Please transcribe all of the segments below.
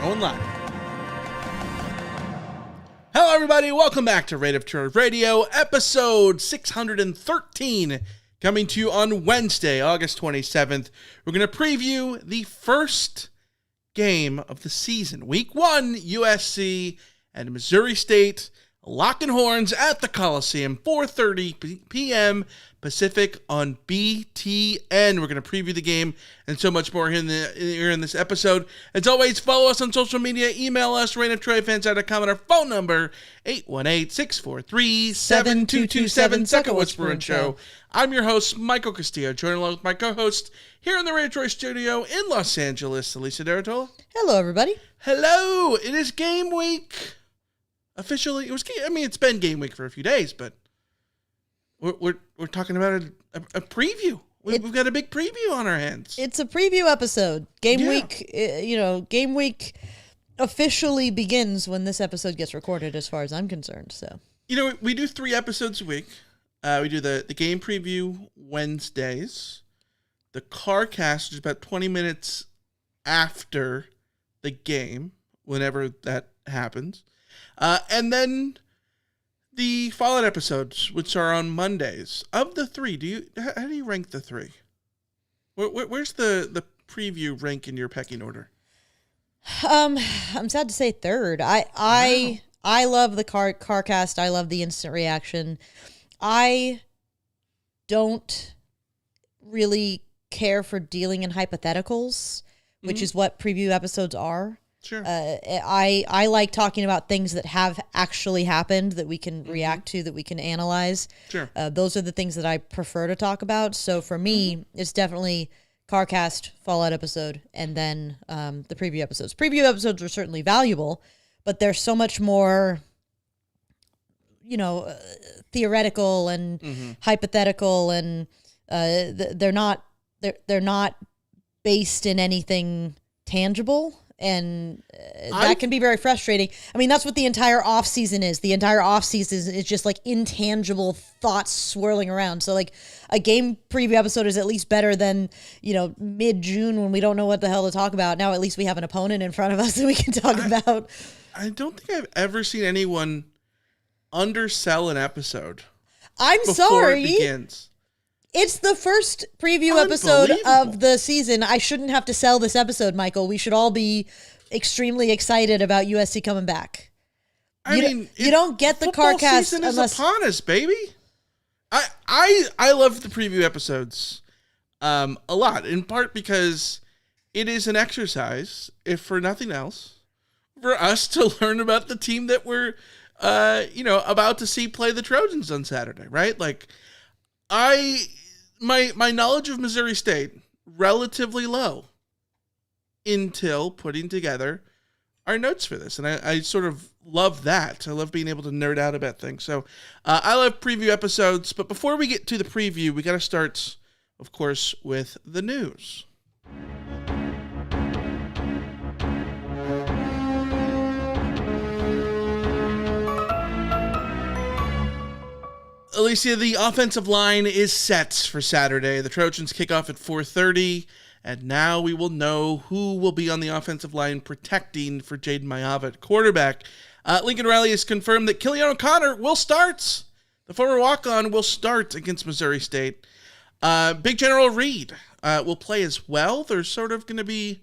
Online. Hello, everybody. Welcome back to Rate of Terror Radio, episode 613, coming to you on Wednesday, August 27th. We're going to preview the first game of the season. Week 1, USC and Missouri State, locking horns at the Coliseum, 4:30 p.m. Pacific on BTN. We're going to preview the game and so much more here in this episode. As always, follow us on social media. Email us, rainoftroyfans.com, and our phone number, 818-643-7227, Second Whispering Show. I'm your host, Michael Castillo, joined along with my co-host here in the Rain of Troy studio in Los Angeles, Alicia Deratola. Hello, everybody. Hello. It is game week. Officially, it's been game week for a few days, but we're talking about a preview. We've got a big preview on our hands. It's a preview episode. Game week officially begins when this episode gets recorded, as far as I'm concerned. So, we do 3 episodes a week. We do the game preview Wednesdays, the car cast, which is about 20 minutes after the game, whenever that happens. And then the Fallout episodes, which are on Mondays. Of the 3, how do you rank the 3? Where's the preview rank in your pecking order? I'm sad to say third. I love the car cast. I love the instant reaction. I don't really care for dealing in hypotheticals, which is what preview episodes are. Sure. I like talking about things that have actually happened that we can react to, that we can analyze. Sure. Those are the things that I prefer to talk about. So for me, it's definitely CarCast, Fallout episode, and then the preview episodes. Preview episodes are certainly valuable, but they're so much more, theoretical and hypothetical, and they're not based in anything tangible. And that can be very frustrating. I mean, that's what the entire off season is. The entire off season is just like intangible thoughts swirling around. So like a game preview episode is at least better than, mid-June when we don't know what the hell to talk about. Now at least we have an opponent in front of us that we can talk about. I don't think I've ever seen anyone undersell an episode. I'm sorry. It begins. It's the first preview episode of the season. I shouldn't have to sell this episode, Michael. We should all be extremely excited about USC coming back. You don't get the CarCast season unless is upon us, baby. I love the preview episodes a lot, in part because it is an exercise, if for nothing else, for us to learn about the team that we're about to see play the Trojans on Saturday, right? Like My knowledge of Missouri State, relatively low until putting together our notes for this. And I sort of love that. I love being able to nerd out about things. So I love preview episodes. But before we get to the preview, we got to start, of course, with the news. Alicia, the offensive line is set for Saturday. The Trojans kick off at 4:30, and now we will know who will be on the offensive line protecting for Jaden Mayava at quarterback. Lincoln Riley has confirmed that Killian O'Connor will start. The former walk-on will start against Missouri State. Big General Reed will play as well. They're sort of going to be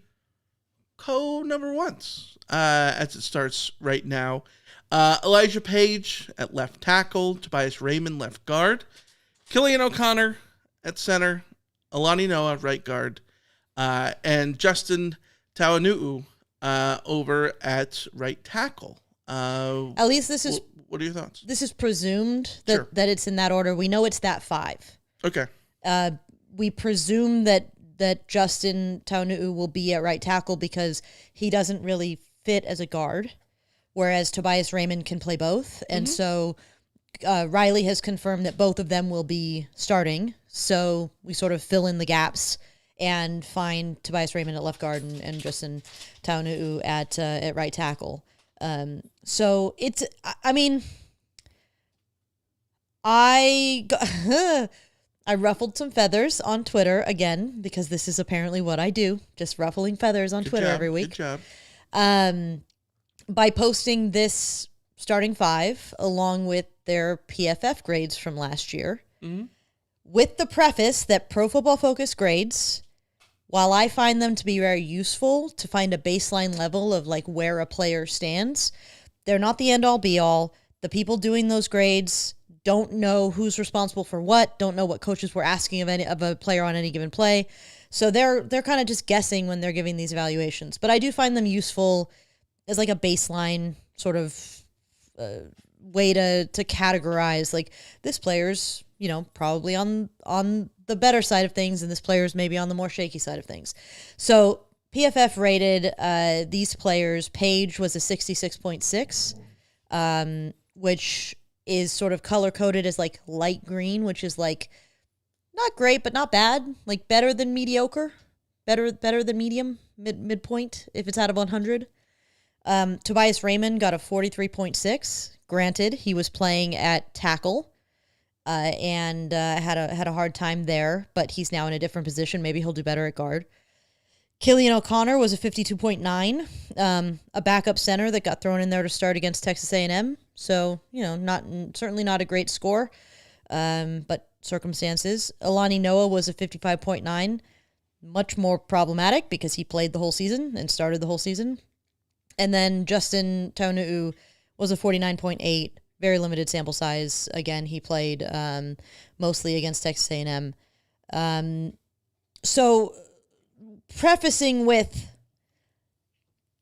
co-number ones as it starts right now. Elijah Page at left tackle, Tobias Raymond left guard, Killian O'Connor at center, Alani Noah right guard, and Justin Tauanu'u over at right tackle. At least this is... What are your thoughts? This is presumed that it's in that order. We know it's that 5. Okay. We presume that Justin Tauanu'u will be at right tackle because he doesn't really fit as a guard, whereas Tobias Raymond can play both. And so Riley has confirmed that both of them will be starting. So we sort of fill in the gaps and find Tobias Raymond at left guard and Justin Tauanu'u at right tackle. So it's, I mean, I ruffled some feathers on Twitter again, because this is apparently what I do, just ruffling feathers on Twitter every week. Good job. By posting this starting five along with their PFF grades from last year, with the preface that Pro Football Focus grades, while I find them to be very useful to find a baseline level of like where a player stands, they're not the end all be all. The people doing those grades don't know who's responsible for what, don't know what coaches were asking of a player on any given play. So they're kind of just guessing when they're giving these evaluations. But I do find them useful as like a baseline sort of way to categorize like this player's, probably on the better side of things and this player's maybe on the more shaky side of things. So PFF rated these players. Page was a 66.6, which is sort of color coded as like light green, which is like not great, but not bad. Like better than mediocre, better than medium, midpoint if it's out of 100. Tobias Raymond got a 43.6. Granted, he was playing at tackle and had a hard time there, but he's now in a different position. Maybe he'll do better at guard. Killian O'Connor was a 52.9, a backup center that got thrown in there to start against Texas A&M. So, certainly not a great score, but circumstances. Alani Noah was a 55.9, much more problematic because he played the whole season and started the whole season. And then Justin Taunuu was a 49.8, very limited sample size. Again, he played mostly against Texas A&M. So prefacing with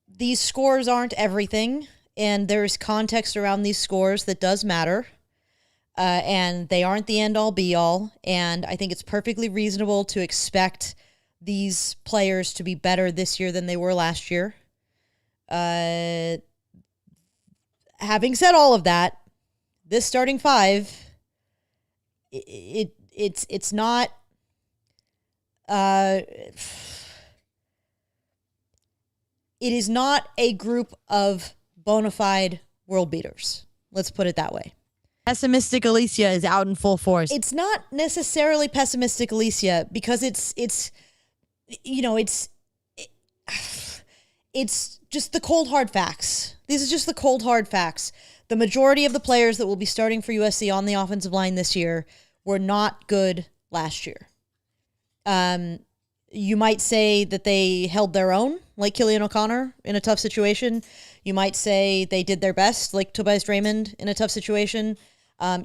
these scores aren't everything, and there's context around these scores that does matter, and they aren't the end-all, be-all, and I think it's perfectly reasonable to expect these players to be better this year than they were last year. Having said all of that, this starting five, it's not it is not a group of bona fide world beaters. Let's put it that way. Pessimistic Alicia is out in full force. It's not necessarily pessimistic Alicia because it's just the cold hard facts. These are just the cold hard facts. The majority of the players that will be starting for USC on the offensive line this year were not good last year. You might say that they held their own, like Killian O'Connor, in a tough situation. You might say they did their best, like Tobias Raymond, in a tough situation.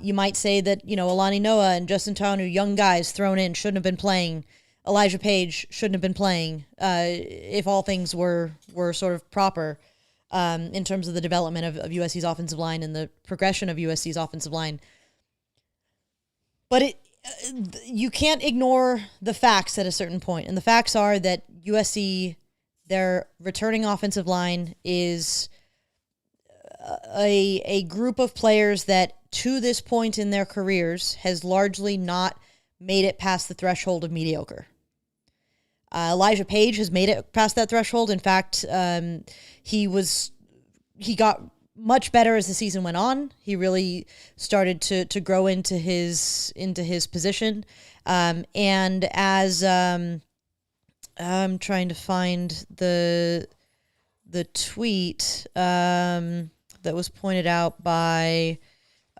You might say that, Alani Noah and Justin Taunuu, young guys thrown in, shouldn't have been playing. Elijah Page shouldn't have been playing if all things were sort of proper in terms of the development of USC's offensive line and the progression of USC's offensive line. But you can't ignore the facts at a certain point. And the facts are that USC, their returning offensive line is a group of players that to this point in their careers has largely not made it past the threshold of mediocre. Elijah Page has made it past that threshold. In fact, he got much better as the season went on. He really started to grow into his position. And as I'm trying to find the tweet that was pointed out by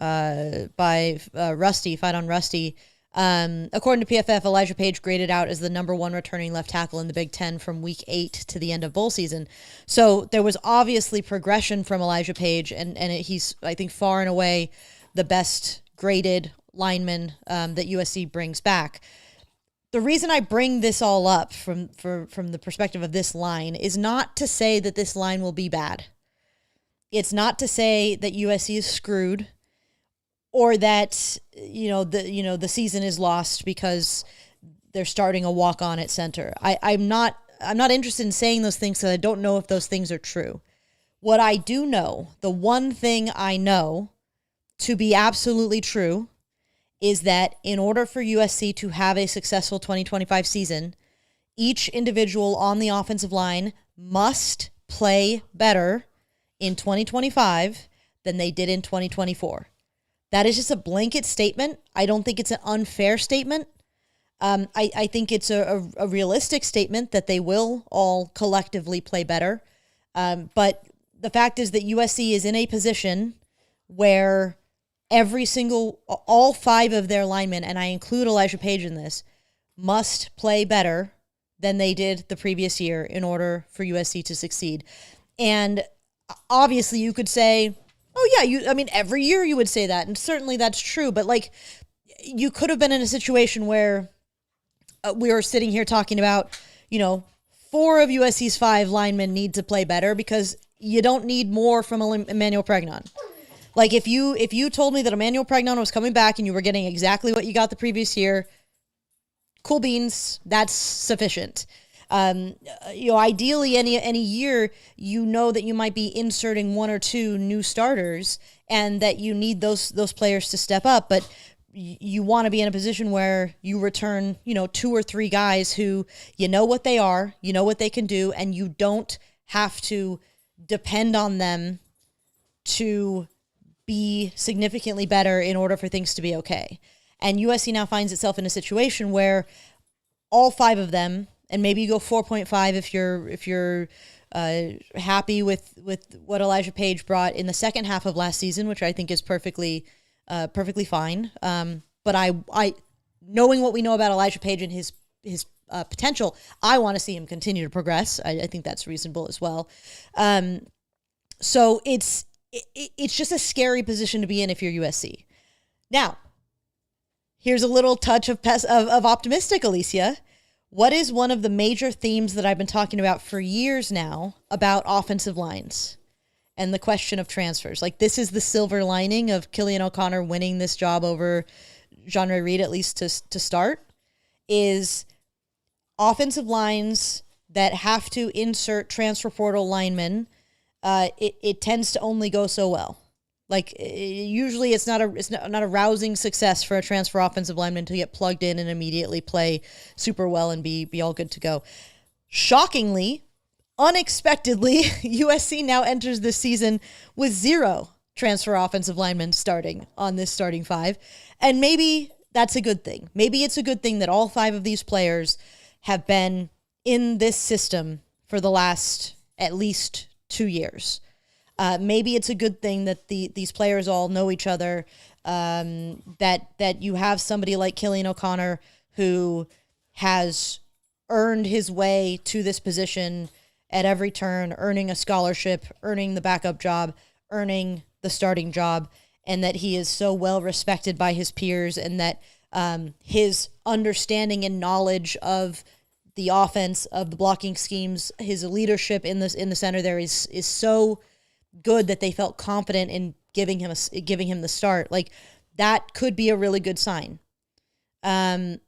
Rusty, Fight on Rusty. According to PFF, Elijah Page graded out as the number one returning left tackle in the Big Ten from week 8 to the end of bowl season. So there was obviously progression from Elijah Page, and he's, I think, far and away the best graded lineman that USC brings back. The reason I bring this all up from the perspective of this line is not to say that this line will be bad. It's not to say that USC is screwed, or that the season is lost because they're starting a walk-on at center. I'm not interested in saying those things because I don't know if those things are true. What I do know, the one thing I know to be absolutely true, is that in order for USC to have a successful 2025 season, each individual on the offensive line must play better in 2025 than they did in 2024. That is just a blanket statement. I don't think it's an unfair statement. I think it's a realistic statement that they will all collectively play better. But the fact is that USC is in a position where all 5 of their linemen, and I include Elijah Page in this, must play better than they did the previous year in order for USC to succeed. And obviously you could say, oh yeah, every year you would say that, and certainly that's true, but like, you could have been in a situation where we were sitting here talking about, 4 of USC's 5 linemen need to play better because you don't need more from Emmanuel Pregnon. Like, if you told me that Emmanuel Pregnon was coming back and you were getting exactly what you got the previous year, cool beans, that's sufficient. Ideally, any year, that you might be inserting 1 or 2 new starters and that you need those players to step up, but you want to be in a position where you return, 2 or 3 guys who what they are, what they can do, and you don't have to depend on them to be significantly better in order for things to be okay. And USC now finds itself in a situation where all 5 of them, and maybe you go 4.5 if you're happy with what Elijah Page brought in the second half of last season, which I think is perfectly fine. But I knowing what we know about Elijah Page and his potential, I want to see him continue to progress. I think that's reasonable as well. So it's just a scary position to be in if you're USC. Now, here's a little touch of optimistic, Alicia. What is one of the major themes that I've been talking about for years now about offensive lines and the question of transfers? Like, this is the silver lining of Killian O'Connor winning this job over Jean-Ray Reed, at least to start, is offensive lines that have to insert transfer portal linemen. It tends to only go so well. Like, usually it's not a rousing success for a transfer offensive lineman to get plugged in and immediately play super well and be all good to go. Shockingly, unexpectedly, USC now enters this season with 0 transfer offensive linemen starting on this starting 5. And maybe that's a good thing. Maybe it's a good thing that all 5 of these players have been in this system for the last at least 2 years. Maybe it's a good thing that these players all know each other, that you have somebody like Killian O'Connor who has earned his way to this position at every turn, earning a scholarship, earning the backup job, earning the starting job, and that he is so well respected by his peers, and that his understanding and knowledge of the offense, of the blocking schemes, his leadership in the center there is so good that they felt confident in giving him the start. Like, that could be a really good sign. But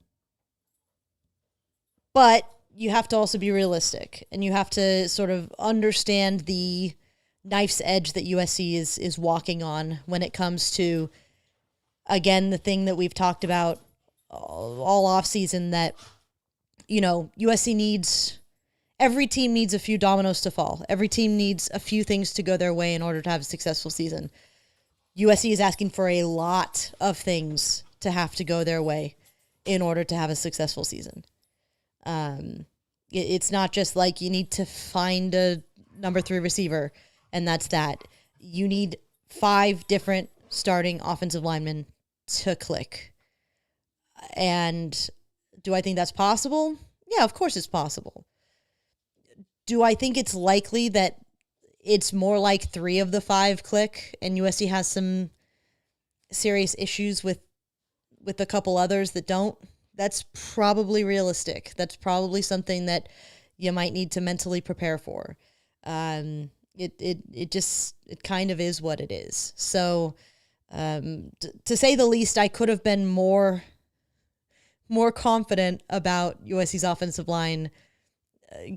you have to also be realistic, and you have to sort of understand the knife's edge that USC is walking on when it comes to, again, the thing that we've talked about all offseason, that, USC needs, every team needs a few dominoes to fall. Every team needs a few things to go their way in order to have a successful season. USC is asking for a lot of things to have to go their way in order to have a successful season. It's not just like you need to find a number 3 receiver and that's that. You need 5 different starting offensive linemen to click. And do I think that's possible? Yeah, of course it's possible. Do I think it's likely that it's more like 3 of the 5 click and USC has some serious issues with a couple others that don't? That's probably realistic. That's probably something that you might need to mentally prepare for. It kind of is what it is. So, to say the least, I could have been more confident about USC's offensive line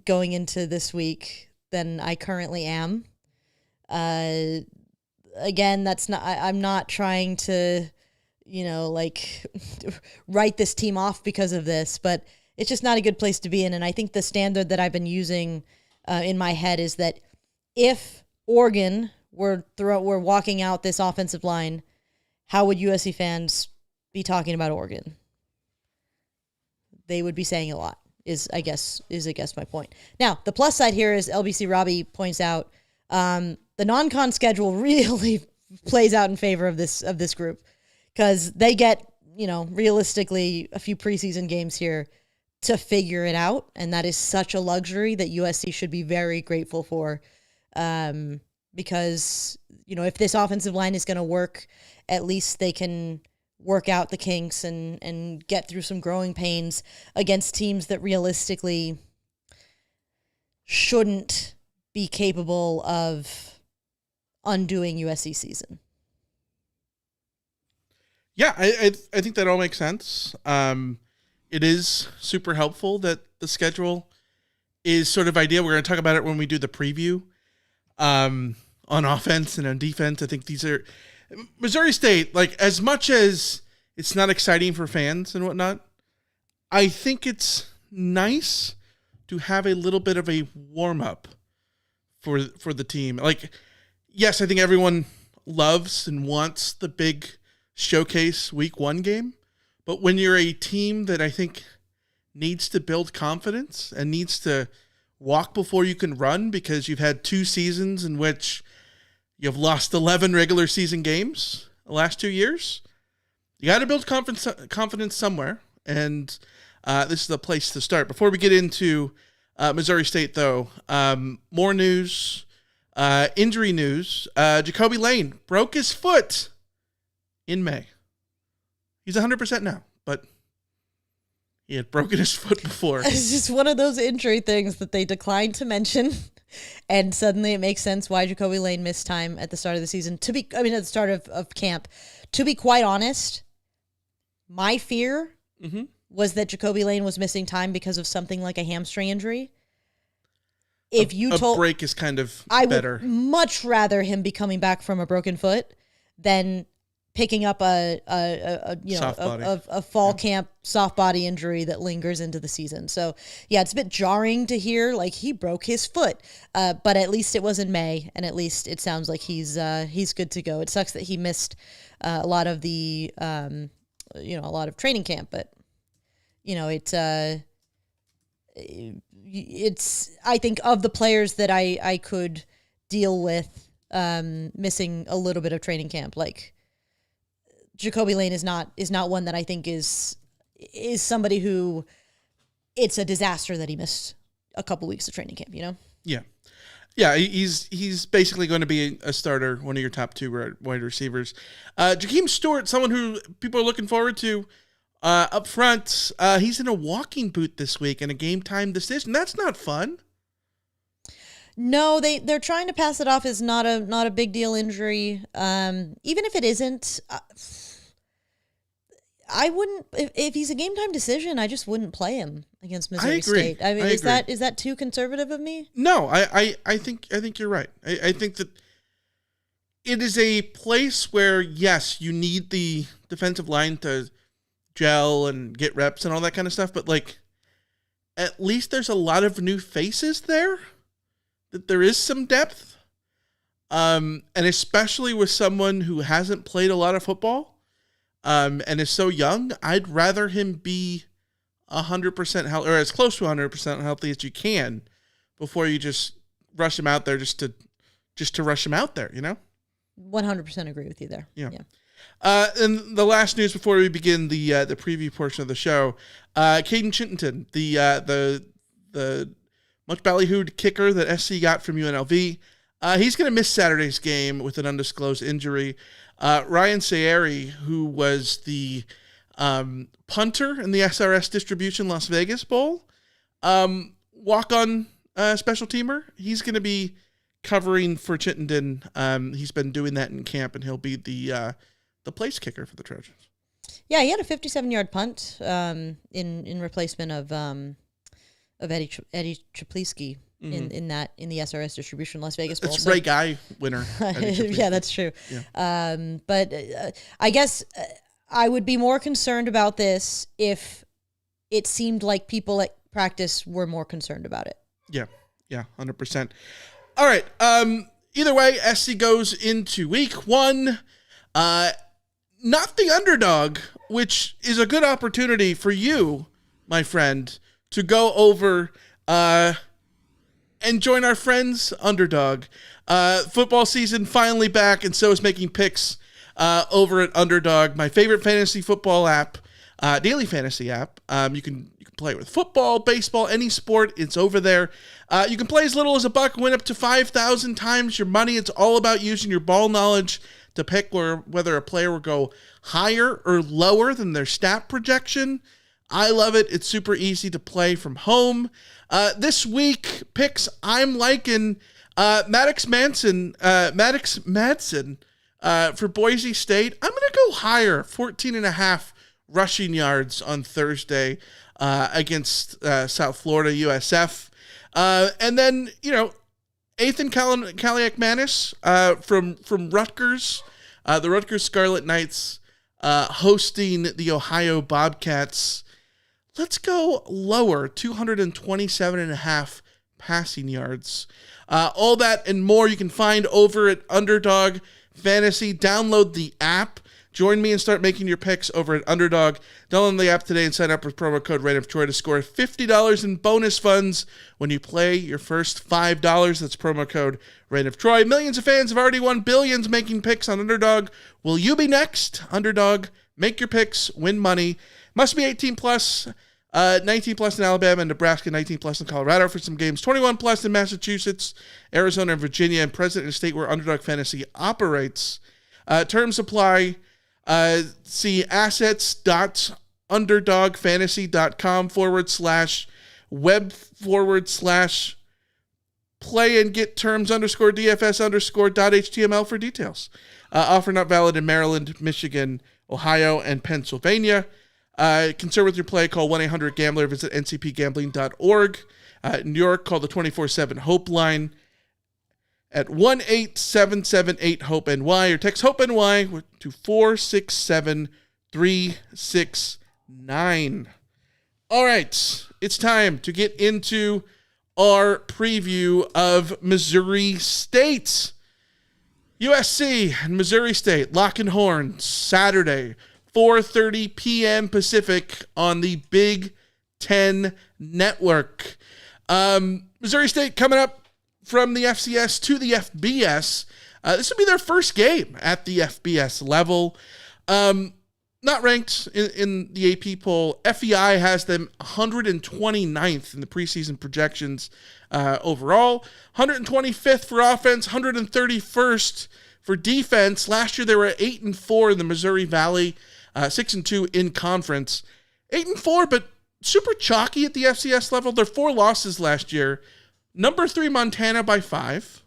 going into this week than I currently am. Again, I'm not trying to, write this team off because of this, but it's just not a good place to be in. And I think the standard that I've been using in my head is that if Oregon were walking out this offensive line, how would USC fans be talking about Oregon? They would be saying a lot. is I guess my point. Now, the plus side here is LBC Robbie points out the non-con schedule really plays out in favor of this group because they get, realistically a few preseason games here to figure it out, and that is such a luxury that USC should be very grateful for, because if this offensive line is going to work, at least they can work out the kinks and get through some growing pains against teams that realistically shouldn't be capable of undoing USC season. Yeah, I think that all makes sense. It is super helpful that the schedule is sort of ideal. We're going to talk about it when we do the preview on offense and on defense. I think these are Missouri State, like, as much as it's not exciting for fans and whatnot, I think it's nice to have a little bit of a warm-up for the team. Like, yes, I think everyone loves and wants the big showcase week 1 game, but when you're a team that I think needs to build confidence and needs to walk before you can run because you've had 2 seasons in which you've lost 11 regular season games the last 2 years, you got to build confidence somewhere, and this is the place to start. Before we get into Missouri State, though, more news, injury news. Jacoby Lane broke his foot in May. He's 100% now, but he had broken his foot before. It's just one of those injury things that they declined to mention, and suddenly it makes sense why Jacoby Lane missed time at the start of the season. At the start of camp. To be quite honest, my fear was that Jacoby Lane was missing time because of something like a hamstring injury. If you told a break is kind of better. I would much rather him be coming back from a broken foot than picking up a fall camp soft body injury that lingers into the season. So yeah, it's a bit jarring to hear like he broke his foot, but at least it was in May, and at least it sounds like he's good to go. It sucks that he missed a lot of the a lot of training camp, but it's I think of the players that I could deal with missing a little bit of training camp, like Jacoby Lane is not one that I think is somebody who it's a disaster that he missed a couple weeks of training camp, Yeah. Yeah, he's basically going to be a starter, one of your top 2 wide receivers. Jakeem Stewart, someone who people are looking forward to up front. He's in a walking boot this week in a game time decision. That's not fun. No, they're trying to pass it off as not a big deal injury. Even if it isn't, I wouldn't. If he's a game time decision, I just wouldn't play him against Missouri State. I mean, is that too conservative of me? No, I think you're right. I think that it is a place where, yes, you need the defensive line to gel and get reps and all that kind of stuff, but like, at least there's a lot of new faces there. That there is some depth, and especially with someone who hasn't played a lot of football, and is so young, I'd rather him be 100% healthy, or as close to 100% healthy as you can, before you just rush him out there just to rush him out there. 100% agree with you there. Yeah. And the last news before we begin the preview portion of the show, Caden Chittenden, the much ballyhooed kicker that SC got from UNLV. He's going to miss Saturday's game with an undisclosed injury. Ryan Sayeri, who was the punter in the SRS Distribution Las Vegas Bowl, walk-on special teamer, he's going to be covering for Chittenden. He's been doing that in camp, and he'll be the place kicker for the Trojans. Yeah, he had a 57-yard punt in replacement of Eddie Czaplisky in the SRS Distribution Las Vegas Bowl. It's Ray Guy winner. Yeah, that's true. Yeah. But I guess I would be more concerned about this if it seemed like people at practice were more concerned about it. Yeah, 100%. All right. Either way, SC goes into week 1. Not the underdog, which is a good opportunity for you, my friend, to go over and join our friends Underdog. Football season finally back, and so is making picks over at Underdog, my favorite fantasy football app, daily fantasy app. You can play with football, baseball, any sport. It's over there. You can play as little as $1, win up to 5,000 times your money. It's all about using your ball knowledge to pick whether a player will go higher or lower than their stat projection. I love it. It's super easy to play from home. This week, picks I'm liking Maddox Madsen for Boise State. I'm going to go higher, 14.5 rushing yards on Thursday against South Florida USF. And then, Ethan Kaliak-Manis from Rutgers, the Rutgers Scarlet Knights hosting the Ohio Bobcats. Let's go lower, 227.5 passing yards. All that and more you can find over at Underdog Fantasy. Download the app. Join me and start making your picks over at Underdog. Download the app today and sign up with promo code RANTOFTROY to score $50 in bonus funds when you play your first $5. That's promo code RANTOFTROY. Millions of fans have already won billions making picks on Underdog. Will you be next? Underdog, make your picks, win money. Must be 18 plus. 19 plus in Alabama and Nebraska, 19 plus in Colorado for some games, 21 plus in Massachusetts, Arizona, and Virginia, and present in a state where Underdog Fantasy operates. Terms apply. See assets.underdogfantasy.com/web/play and get terms _DFS_.html for details. Offer not valid in Maryland, Michigan, Ohio, and Pennsylvania. Concerned with your play, call 1-800-GAMBLER. Visit ncpgambling.org. New York, call the 24/7 Hope line at 1-877-8-HOPE-NY or text HOPE-NY to 467-369. All right, it's time to get into our preview of Missouri State. USC and Missouri State, lock and horns, Saturday, 4:30 p.m. Pacific on the Big Ten Network. Missouri State coming up from the FCS to the FBS. This will be their first game at the FBS level. Not ranked in the AP poll. FEI has them 129th in the preseason projections overall. 125th for offense, 131st for defense. Last year they were at 8-4 in the Missouri Valley, 6-2 in conference. 8-4, but super chalky at the FCS level. Their 4 losses last year. Number 3 Montana by 5,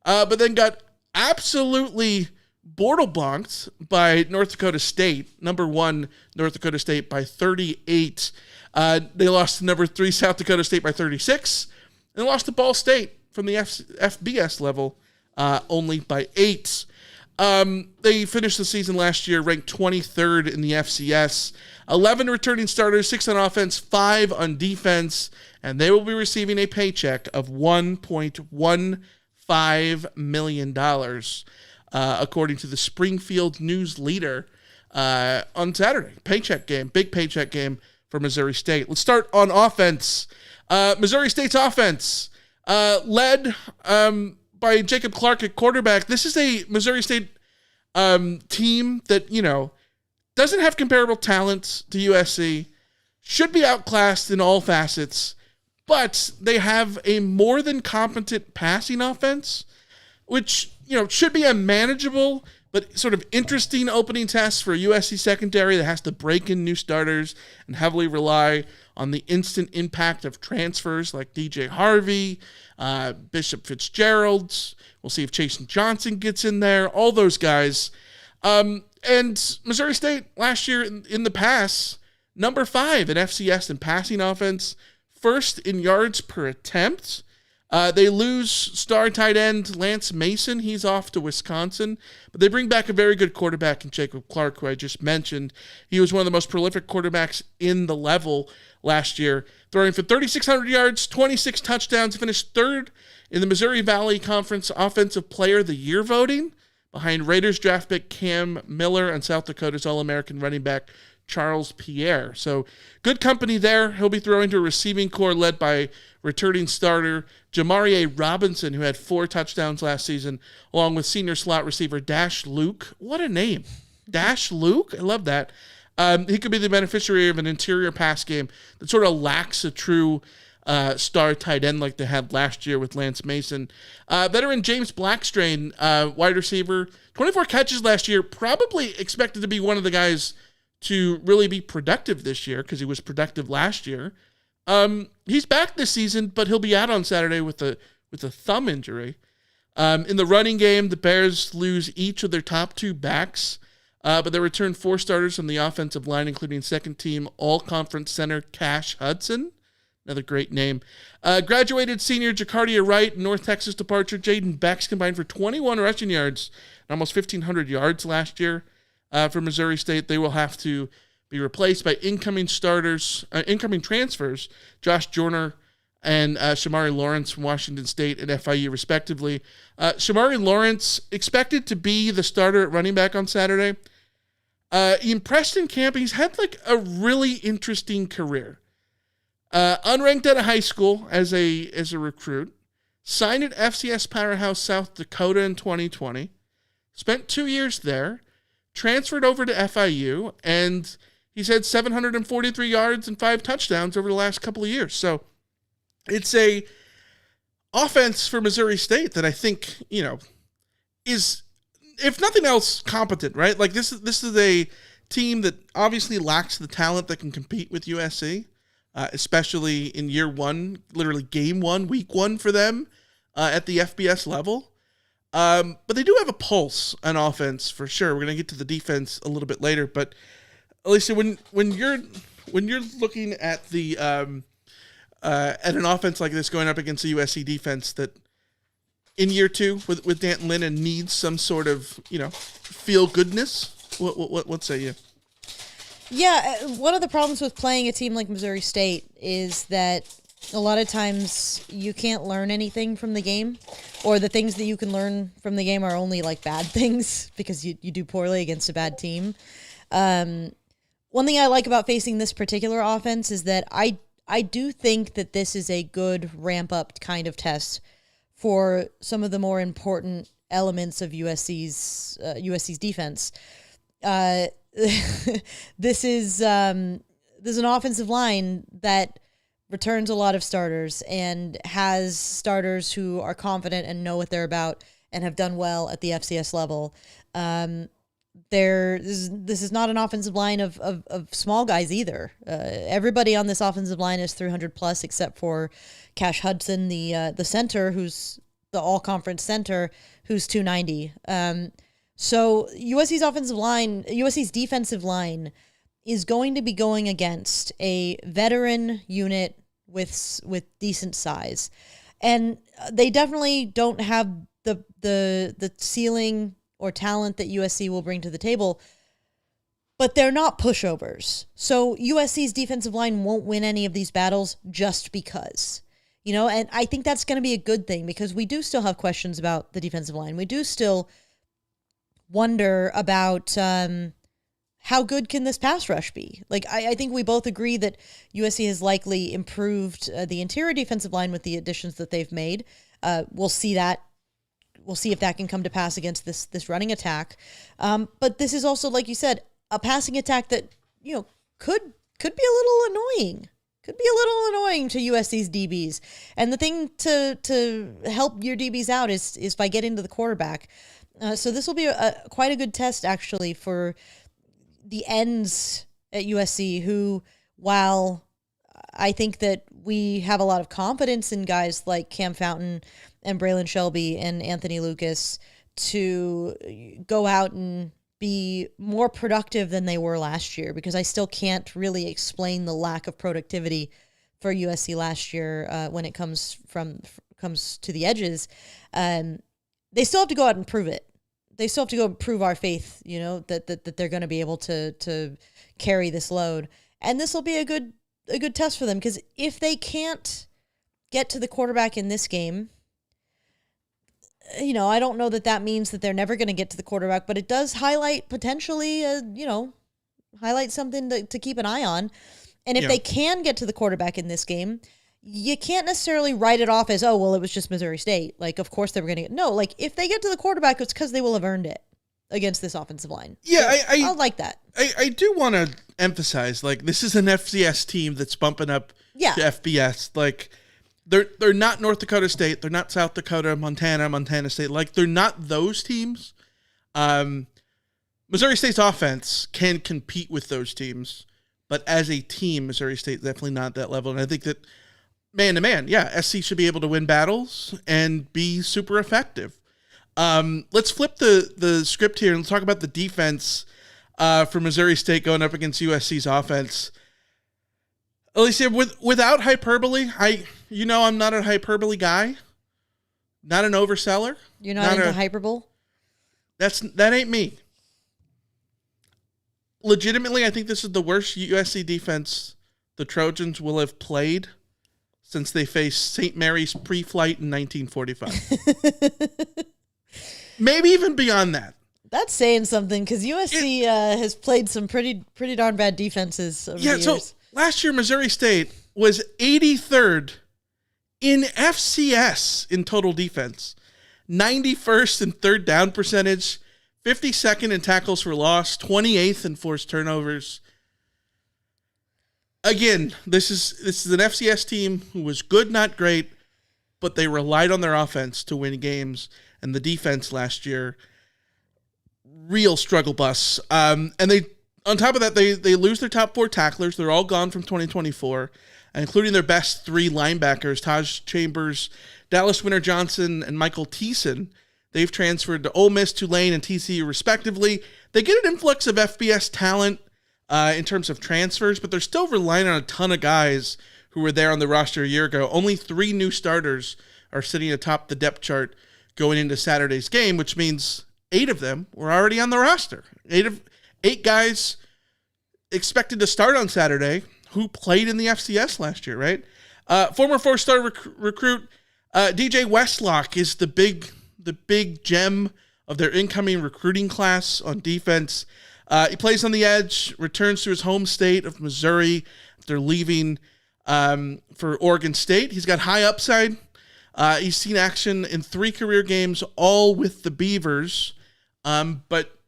but then got absolutely bonked by North Dakota State. Number 1 North Dakota State by 38. They lost to number 3 South Dakota State by 36, and lost to Ball State from the FBS level only by 8. They finished the season last year ranked 23rd in the FCS. 11 returning starters, 6 on offense, 5 on defense, and they will be receiving a paycheck of $1.15 million, according to the Springfield News Leader on Saturday. Paycheck game, big paycheck game for Missouri State. Let's start on offense. Missouri State's offense, led by Jacob Clark at quarterback. This is a Missouri State team that, doesn't have comparable talent to USC, should be outclassed in all facets, but they have a more than competent passing offense, which, should be a manageable but sort of interesting opening test for a USC secondary that has to break in new starters and heavily rely on the instant impact of transfers like DJ Harvey, Bishop Fitzgerald. We'll see if Chasen Johnson gets in there, all those guys. And Missouri State last year in the pass, number 5 in FCS in passing offense, first in yards per attempt. They lose star tight end Lance Mason. He's off to Wisconsin. But they bring back a very good quarterback in Jacob Clark, who I just mentioned. He was one of the most prolific quarterbacks in the level last year, throwing for 3,600 yards, 26 touchdowns, finished 3rd in the Missouri Valley Conference Offensive Player of the Year voting, behind Raiders draft pick Cam Miller and South Dakota's All-American running back Charles Pierre. So good company there. He'll be throwing to a receiving core led by returning starter Jamarie Robinson, who had 4 touchdowns last season, along with senior slot receiver Dash Luke. What a name. Dash Luke? I love that. He could be the beneficiary of an interior pass game that sort of lacks a true star tight end like they had last year with Lance Mason. Veteran James Blackstrain, wide receiver, 24 catches last year, probably expected to be one of the guys to really be productive this year because he was productive last year. He's back this season, but he'll be out on Saturday with a thumb injury. In the running game, the Bears lose each of their top 2 backs, but they return 4 starters from the offensive line, including second-team all-conference center Cash Hudson. Another great name. Graduated senior Jacardia Wright, North Texas departure Jaden Becks combined for 21 rushing yards and almost 1,500 yards last year for Missouri State. They will have to be replaced by incoming transfers, Josh Joyner and Shamari Lawrence from Washington State and FIU, respectively. Shamari Lawrence expected to be the starter at running back on Saturday. He impressed in camp. He's had like a really interesting career. Unranked out of high school as a recruit, signed at FCS powerhouse South Dakota in 2020, spent 2 years there, transferred over to FIU, and he's had 743 yards and 5 touchdowns over the last couple of years. So it's a offense for Missouri State that I think, is, if nothing else, competent, right? Like this is a team that obviously lacks the talent that can compete with USC. Especially in year 1, literally game 1, week 1 for them at the FBS level. But they do have a pulse on offense for sure. We're going to get to the defense a little bit later. But Alicia, when you're looking at the at an offense like this going up against the USC defense that in year 2 with Danton Lennon needs some sort of feel goodness, what say you? Yeah, one of the problems with playing a team like Missouri State is that a lot of times you can't learn anything from the game, or the things that you can learn from the game are only like bad things because you do poorly against a bad team. One thing I like about facing this particular offense is that I do think that this is a good ramp-up kind of test for some of the more important elements of USC's defense. This is an offensive line that returns a lot of starters and has starters who are confident and know what they're about and have done well at the FCS level. This is not an offensive line of small guys either. Everybody on this offensive line is 300 plus except for Cash Hudson, the center, who's the all-conference center, who's 290. So USC's defensive line is going to be going against a veteran unit with decent size, and they definitely don't have the ceiling or talent that USC will bring to the table, but they're not pushovers. So USC's defensive line won't win any of these battles just because. And I think that's going to be a good thing because we do still have questions about the defensive line. We do still wonder about how good can this pass rush be? Like, I think we both agree that USC has likely improved the interior defensive line with the additions that they've made. We'll see that. We'll see if that can come to pass against this running attack. But this is also, like you said, a passing attack that could be a little annoying. Could be a little annoying to USC's DBs. And the thing to help your DBs out is by getting to the quarterback. So this will be quite a good test, actually, for the ends at USC who, while I think that we have a lot of confidence in guys like Cam Fountain and Braylon Shelby and Anthony Lucas to go out and be more productive than they were last year, because I still can't really explain the lack of productivity for USC last year when it comes to the edges. They still have to go out and prove it. They still have to go prove our faith, that they're going to be able to carry this load. And this will be a good test for them, because if they can't get to the quarterback in this game, I don't know that means that they're never going to get to the quarterback, but it does highlight potentially, something to keep an eye on. And if they can get to the quarterback in this game, you can't necessarily write it off as, oh, well, it was just Missouri State. Like, of course they were going to get. No, like, if they get to the quarterback, it's because they will have earned it against this offensive line. Yeah, so I like that. I do want to emphasize, like, this is an FCS team that's bumping up to FBS. Like, they're not North Dakota State. They're not South Dakota, Montana State. Like, they're not those teams. Missouri State's offense can compete with those teams. But as a team, Missouri State definitely not that level. And I think that man-to-man, SC should be able to win battles and be super effective. Let's flip the script here and talk about the defense for Missouri State going up against USC's offense. Alicia, without hyperbole, I'm not a hyperbole guy, not an overseller. You're not into hyperbole? That ain't me. Legitimately, I think this is the worst USC defense the Trojans will have played since they faced St. Mary's pre-flight in 1945. Maybe even beyond that. That's saying something because USC has played some pretty darn bad defenses over the years. So last year, Missouri State was 83rd in FCS in total defense, 91st in third down percentage, 52nd in tackles for loss, 28th in forced turnovers. Again, this is an FCS team who was good, not great, but they relied on their offense to win games, and the defense last year, real struggle bus. And they, on top of that, they lose their top 4 tacklers. They're all gone from 2024, including their best 3 linebackers, Taj Chambers, Dallas Winter Johnson, and Michael Thiessen. They've transferred to Ole Miss, Tulane, and TCU respectively. They get an influx of FBS talent in terms of transfers, but they're still relying on a ton of guys who were there on the roster a year ago. Only 3 new starters are sitting atop the depth chart going into Saturday's game, which means 8 of them were already on the roster. 8 guys expected to start on Saturday who played in the FCS last year, right? Former 4-star recruit DJ Westlock is the big gem of their incoming recruiting class on defense. He plays on the edge, returns to his home state of Missouri after leaving for Oregon State. He's got high upside. He's seen action in 3 career games, all with the Beavers, but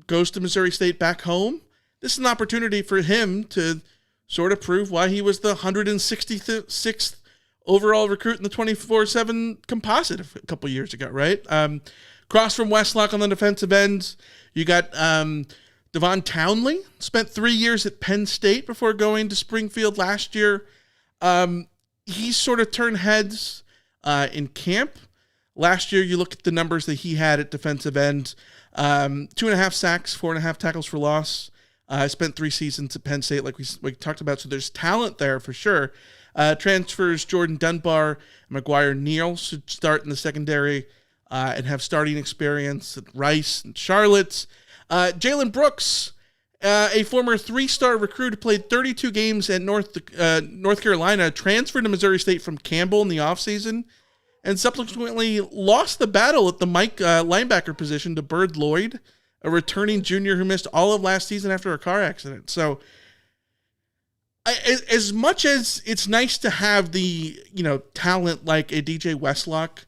goes to Missouri State back home. This is an opportunity for him to sort of prove why he was the 166th overall recruit in the 24/7 composite a couple years ago, right? Cross from Westlock on the defensive ends. You got Devon Townley, spent 3 years at Penn State before going to Springfield last year. He sort of turned heads in camp. Last year, you look at the numbers that he had at defensive end. 2.5 sacks, 4.5 tackles for loss. Spent 3 seasons at Penn State, like we talked about. So there's talent there for sure. Transfers Jordan Dunbar and McGuire Neal should start in the secondary and have starting experience at Rice and Charlotte. Jalen Brooks, a former 3-star recruit who played 32 games at North Carolina, transferred to Missouri State from Campbell in the offseason and subsequently lost the battle at the Mike linebacker position to Bird Lloyd, a returning junior who missed all of last season after a car accident. So as much as it's nice to have the talent like a DJ Westlock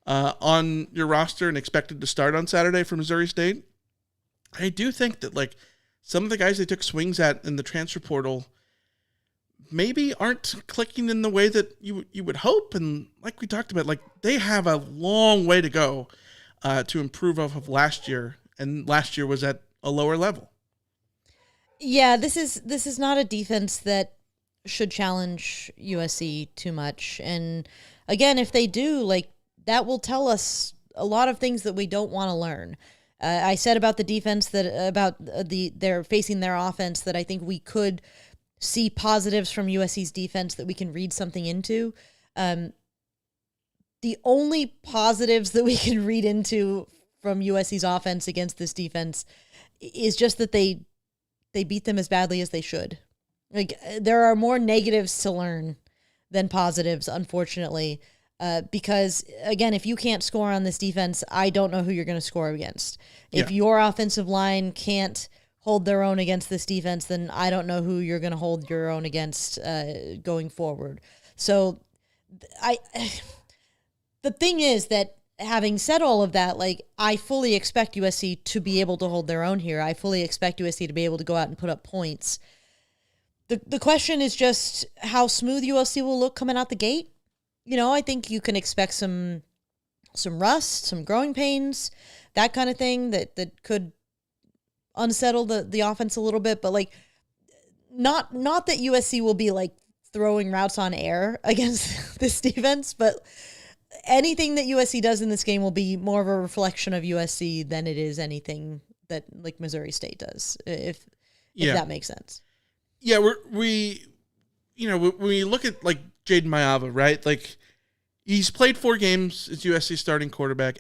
on your roster and expected to start on Saturday for Missouri State, I do think that some of the guys they took swings at in the transfer portal maybe aren't clicking in the way that you would hope. And like we talked about, they have a long way to go to improve off of last year, and last year was at a lower level. Yeah, this is not a defense that should challenge USC too much. And again, if they do, that will tell us a lot of things that we don't want to learn. I said about the defense they're facing their offense that I think we could see positives from USC's defense that we can read something into. The only positives that we can read into from USC's offense against this defense is just that they beat them as badly as they should. There are more negatives to learn than positives, unfortunately. Because, again, if you can't score on this defense, I don't know who you're going to score against. If your offensive line can't hold their own against this defense, then I don't know who you're going to hold your own against going forward. So the thing is that having said all of that, like, I fully expect USC to be able to hold their own here. I fully expect USC to be able to go out and put up points. The question is just how smooth USC will look coming out the gate. I think you can expect some rust, some growing pains, that kind of thing that could unsettle the offense a little bit. But like, not that USC will be like throwing routes on air against this defense, but anything that USC does in this game will be more of a reflection of USC than it is anything that like Missouri State does, if that makes sense. Yeah, we when we look at like Jaden Mayava, right? Like, he's played 4 games as USC starting quarterback.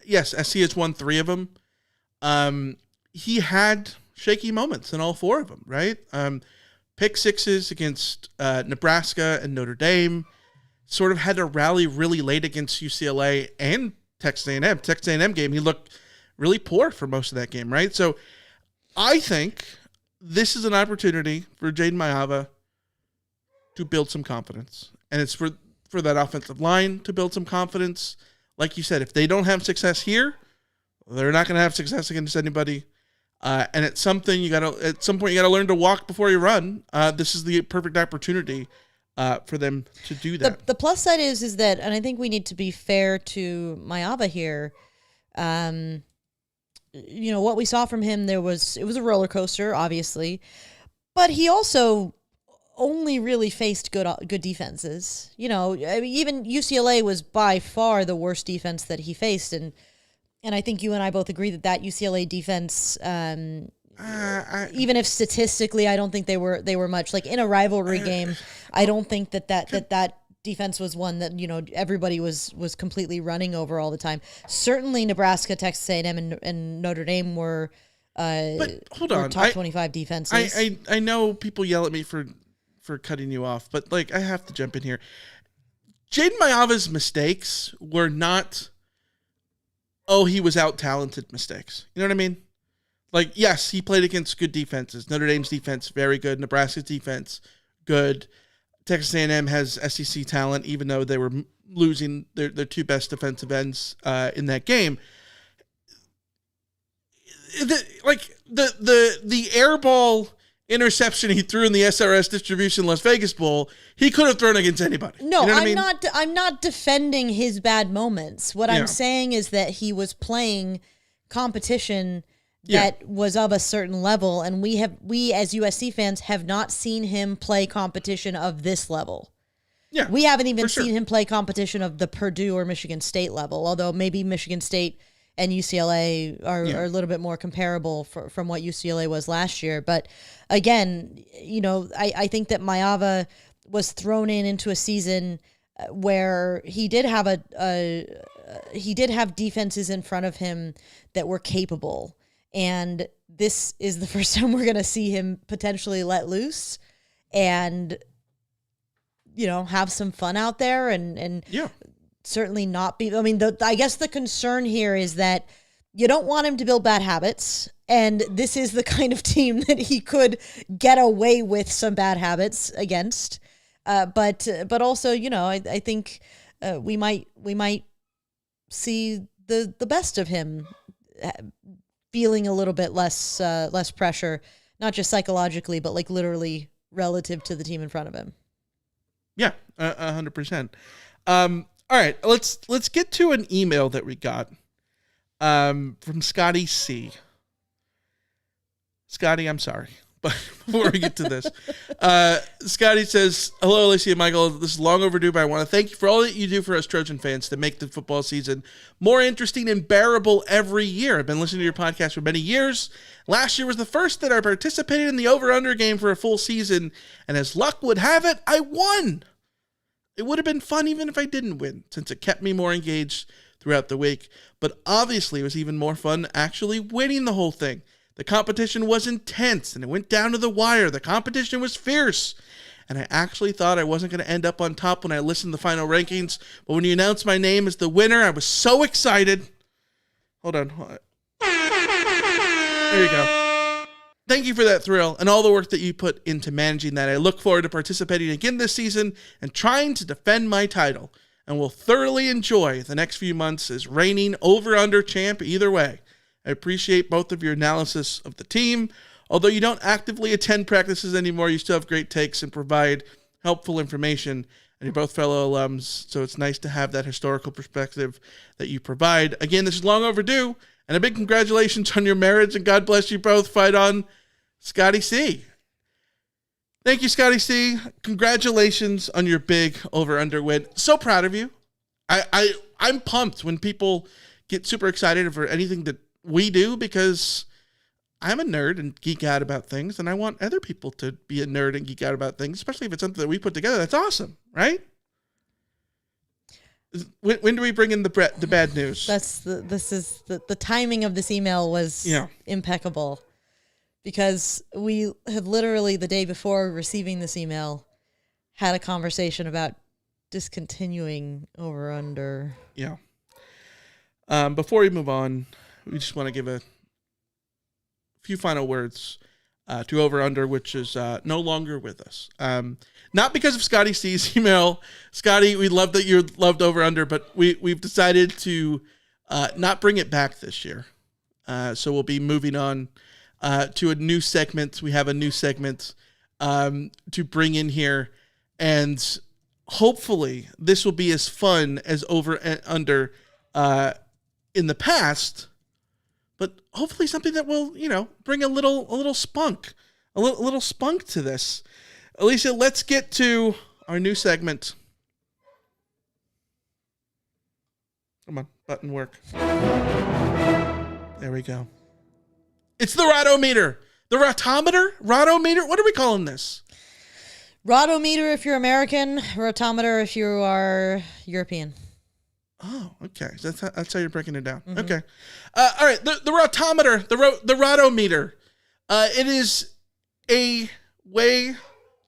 Yes, SC has won 3 of them. He had shaky moments in all 4 of them, right? Pick sixes against Nebraska and Notre Dame. Sort of had to rally really late against UCLA and Texas A&M. Texas A&M game, he looked really poor for most of that game, right? So I think this is an opportunity for Jaden Mayava to build some confidence. And it's for that offensive line to build some confidence. Like you said, if they don't have success here, they're not going to have success against anybody. And at some point you got to learn to walk before you run. This is the perfect opportunity for them to do that. The plus side is that, and I think we need to be fair to Mayava here. What we saw from him, it was a roller coaster, obviously, but he also only really faced good defenses. Even UCLA was by far the worst defense that he faced, and I think you and I both agree that UCLA defense, even if statistically I don't think they were much, like in a rivalry game, I don't think that defense was one that everybody was completely running over all the time. Certainly Nebraska, Texas A&M, and Notre Dame were but hold on, top 25 defenses. I know people yell at me for cutting you off, but like, I have to jump in here. Jaden Mayava's mistakes were not, he was out-talented mistakes. You know what I mean? Like, yes, he played against good defenses. Notre Dame's defense, very good. Nebraska's defense, good. Texas A&M has SEC talent, even though they were losing their 2 best defensive ends in that game. The air ball interception he threw in the SRS Distribution Las Vegas Bowl, he could have thrown against anybody. No, you know I'm not defending his bad moments. What I'm saying is that he was playing competition that was of a certain level, and we as USC fans have not seen him play competition of this level. Yeah, we haven't even seen him play competition of the Purdue or Michigan State level, although maybe Michigan State and UCLA are a little bit more comparable from what UCLA was last year. But again, I think that Mayava was thrown into a season where he did have defenses in front of him that were capable. And this is the first time we're going to see him potentially let loose and, have some fun out there and certainly not be. I mean, I guess the concern here is that you don't want him to build bad habits. And this is the kind of team that he could get away with some bad habits against. But also, I think we might see the best of him feeling a little bit less pressure, not just psychologically, but like literally relative to the team in front of him. Yeah, 100%. All right, let's get to an email that we got from Scotty C. Scotty, I'm sorry, but before we get to this, Scotty says, "Hello, Alicia and Michael. This is long overdue, but I want to thank you for all that you do for us Trojan fans to make the football season more interesting and bearable every year. I've been listening to your podcast for many years. Last year was the first that I participated in the over-under game for a full season, and as luck would have it, I won. It would have been fun even if I didn't win, since it kept me more engaged throughout the week. But obviously, it was even more fun actually winning the whole thing. The competition was intense, and it went down to the wire. The competition was fierce, and I actually thought I wasn't going to end up on top when I listened to the final rankings, but when you announced my name as the winner, I was so excited." Hold on. There you go. thank you for that thrill and all the work that you put into managing that. I look forward to participating again this season and trying to defend my title, and will thoroughly enjoy the next few months as reigning over-under champ either way. I appreciate both of your analysis of the team. Although you don't actively attend practices anymore, you still have great takes and provide helpful information. And you're both fellow alums, so it's nice to have that historical perspective that you provide. Again, this is long overdue, and a big congratulations on your marriage, and God bless you both. Fight on, Scotty C. Thank you, Scotty C. Congratulations on your big over-under win. So proud of you. I'm pumped when people get super excited for anything that we do, because I'm a nerd and geek out about things, and I want other people to be a nerd and geek out about things, especially if it's something that we put together. That's awesome, right? When do we bring in the bad news? The timing of this email was impeccable, because we have literally the day before receiving this email had a conversation about discontinuing over under. Yeah. Before we move on, we just want to give a few final words to Over Under, which is no longer with us. Not because of Scotty C's email. Scotty, we love that you loved Over Under, but we've decided to not bring it back this year. So we'll be moving on to a new segment. We have a new segment to bring in here, and hopefully this will be as fun as Over and Under in the past, but hopefully something that will, bring a little spunk, a little spunk to this. Alicia, let's get to our new segment. Come on, button work. There we go. It's the Rotometer. The Rotometer? Rotometer? What are we calling this? Rotometer if you're American, Rotometer if you are European. Oh, okay. So that's how you're breaking it down. Mm-hmm. Okay. All right. The Rotometer, the Rotometer. It is a way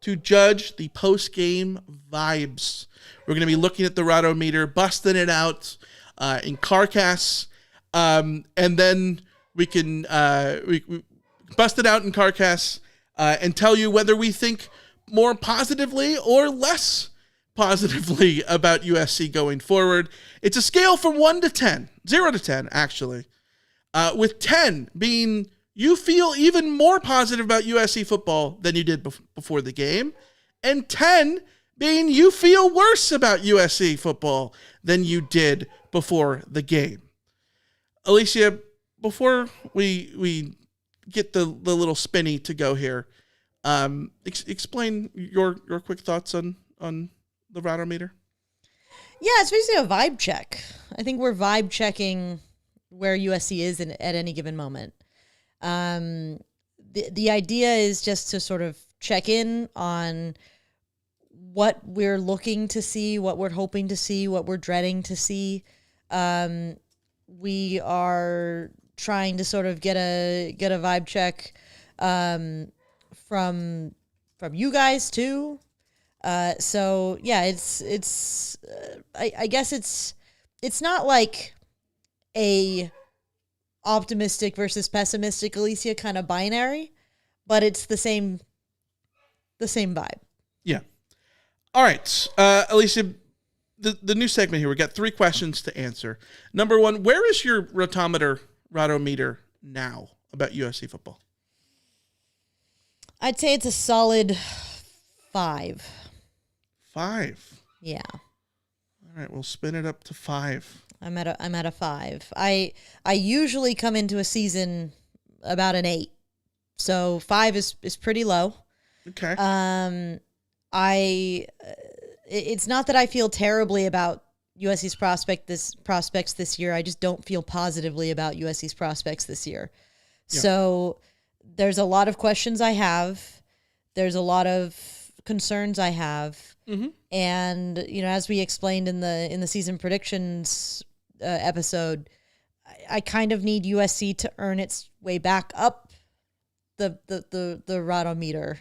to judge the post-game vibes. We're going to be looking at the Rotometer, busting it out in CarCast, and then we can we bust it out in CarCast and tell you whether we think more positively or less positively about USC going forward. It's a scale from 1 to 10, 0 to 10, actually, with 10 being you feel even more positive about USC football than you did before the game, and 10 being you feel worse about USC football than you did before the game. Alicia, before we get the little spinny to go here, explain your quick thoughts on the Rotometer. Yeah, it's basically a vibe check. I think we're vibe checking where USC is at any given moment. The idea is just to sort of check in on what we're looking to see, what we're hoping to see, what we're dreading to see. We are trying to sort of get a vibe check from you guys too. So yeah, it's I guess it's not like a optimistic versus pessimistic Alicia kind of binary, but it's the same vibe. Yeah. All right, Alicia, the new segment here. We got 3 questions to answer. Number 1, where is your Rotometer now about USC football? I'd say it's a solid 5. 5. Yeah. All right, we'll spin it up to 5. I'm at a 5. I usually come into a season about an 8. So 5 is pretty low. Okay. It's not that I feel terribly about USC's prospects this year. I just don't feel positively about USC's prospects this year. Yeah. So there's a lot of questions I have. There's a lot of concerns I have. Mm-hmm. And, as we explained in the season predictions episode, I kind of need USC to earn its way back up the Rotometer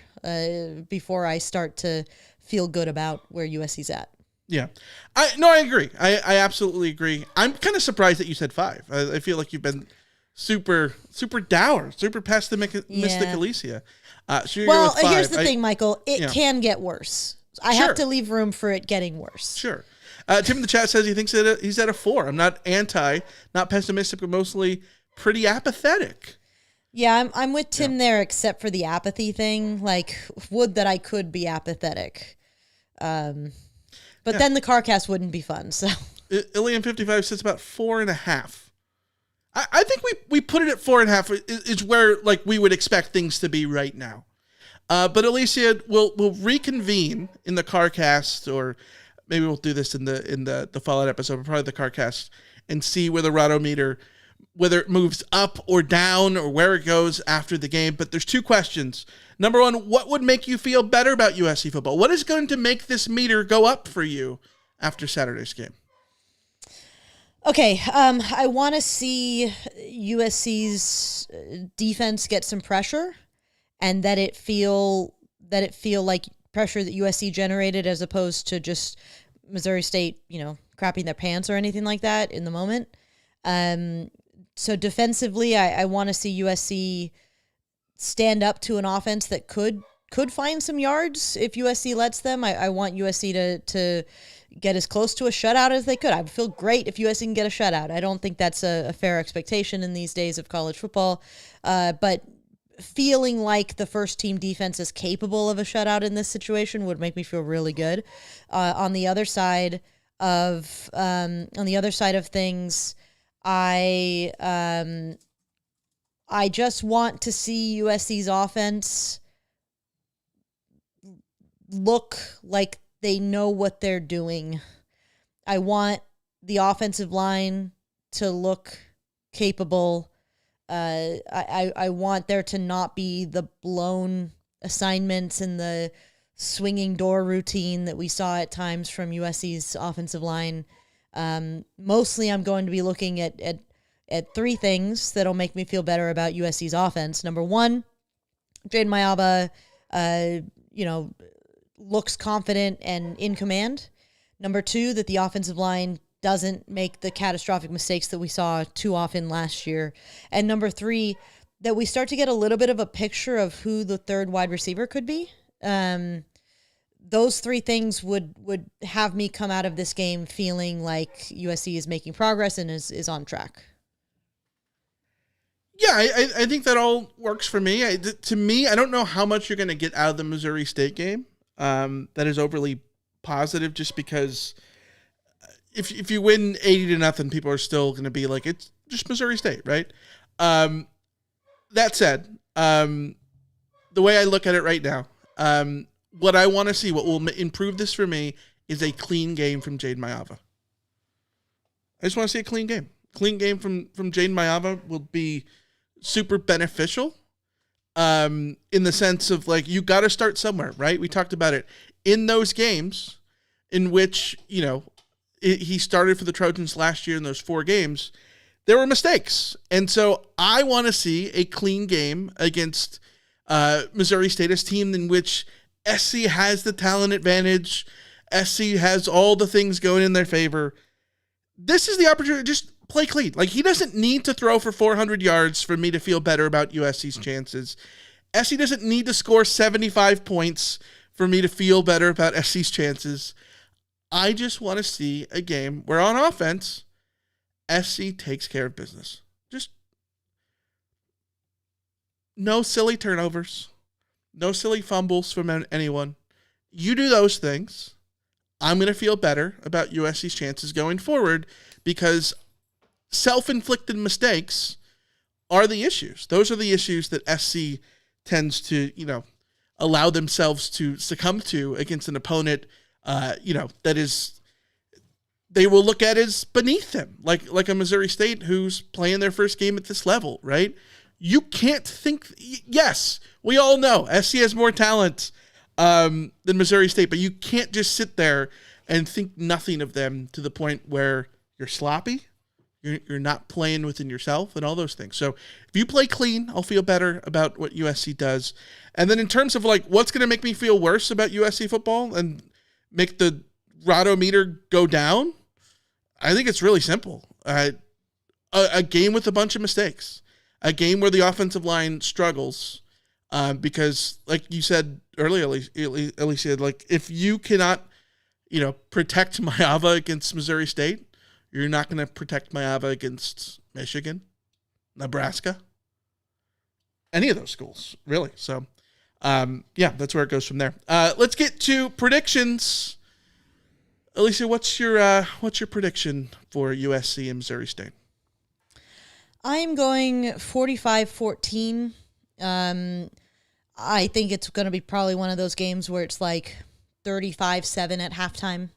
before I start to feel good about where USC's at. Yeah. I agree. I absolutely agree. I'm kind of surprised that you said 5. I feel like you've been super dour, super pessimistic Alicia. So you're going Well, with 5. here's the thing, Michael. It can get worse. I Sure. have to leave room for it getting worse. Sure. Tim in the chat says he thinks that he's at a 4. I'm not not pessimistic, but mostly pretty apathetic. Yeah, I'm with Tim there, except for the apathy thing. Like, would that I could be apathetic. But then the CarCast wouldn't be fun. So Ilian55 says about 4.5. I think we put it at 4.5 is where like we would expect things to be right now. But Alicia will reconvene in the CarCast, or maybe we'll do this in the Fallout episode, but probably the CarCast, and see where the Rotometer, whether it moves up or down or where it goes after the game. But there's 2 questions. Number 1, what would make you feel better about USC football? What is going to make this meter go up for you after Saturday's game? Okay, I want to see USC's defense get some pressure, and that it feel like pressure that USC generated, as opposed to just Missouri State, crapping their pants or anything like that in the moment. So defensively, I want to see USC stand up to an offense that could find some yards if USC lets them. I want USC to get as close to a shutout as they could. I would feel great if USC can get a shutout. I don't think that's a fair expectation in these days of college football. But feeling like the first team defense is capable of a shutout in this situation would make me feel really good. On the other side of things, I just want to see USC's offense look like they know what they're doing. I want the offensive line to look capable. I want there to not be the blown assignments and the swinging door routine that we saw at times from USC's offensive line. Mostly I'm going to be looking at 3 things that'll make me feel better about USC's offense. Number 1, Jaden Mayaba, looks confident and in command. Number 2, that the offensive line doesn't make the catastrophic mistakes that we saw too often last year. And number 3, that we start to get a little bit of a picture of who the third wide receiver could be. Those 3 things would have me come out of this game feeling like USC is making progress and is on track. Yeah, I think that all works for me. To me, I don't know how much you're going to get out of the Missouri State game. That is overly positive, just because if you win 80-0, people are still going to be like, it's just Missouri State, right? That said, the way I look at it right now, what I want to see, what will improve this for me, is a clean game from Jaden Mayava. I just want to see a clean game. Clean game from Jaden Mayava will be super beneficial. In the sense of, like, you got to start somewhere, right? We talked about it in those games in which, he started for the Trojans last year in those 4 games. There were mistakes. And so I want to see a clean game against Missouri State, a team in which SC has the talent advantage. SC has all the things going in their favor. This is the opportunity to just play clean. Like, he doesn't need to throw for 400 yards for me to feel better about USC's chances. SC doesn't need to score 75 points for me to feel better about SC's chances. I just want to see a game where on offense, SC takes care of business. Just no silly turnovers, no silly fumbles from anyone. You do those things, I'm going to feel better about USC's chances going forward, because self-inflicted mistakes are the issues. Those are the issues that SC tends to, allow themselves to succumb to against an opponent, that is, they will look at as beneath them, like a Missouri State who's playing their first game at this level, right? You can't think, yes, we all know SC has more talent than Missouri State, but you can't just sit there and think nothing of them to the point where you're sloppy, you're not playing within yourself, and all those things. So if you play clean, I'll feel better about what USC does. And then in terms of, like, what's going to make me feel worse about USC football and make the Rotometer go down, I think it's really simple. a game with a bunch of mistakes, a game where the offensive line struggles, because like you said earlier, Alicia, like if you cannot, protect Maava against Missouri State, you're not going to protect Maava against Michigan, Nebraska, any of those schools, really. So, that's where it goes from there. Let's get to predictions. Alicia, what's your prediction for USC and Missouri State? I'm going 45-14. I think it's going to be probably one of those games where it's like 35-7 at halftime,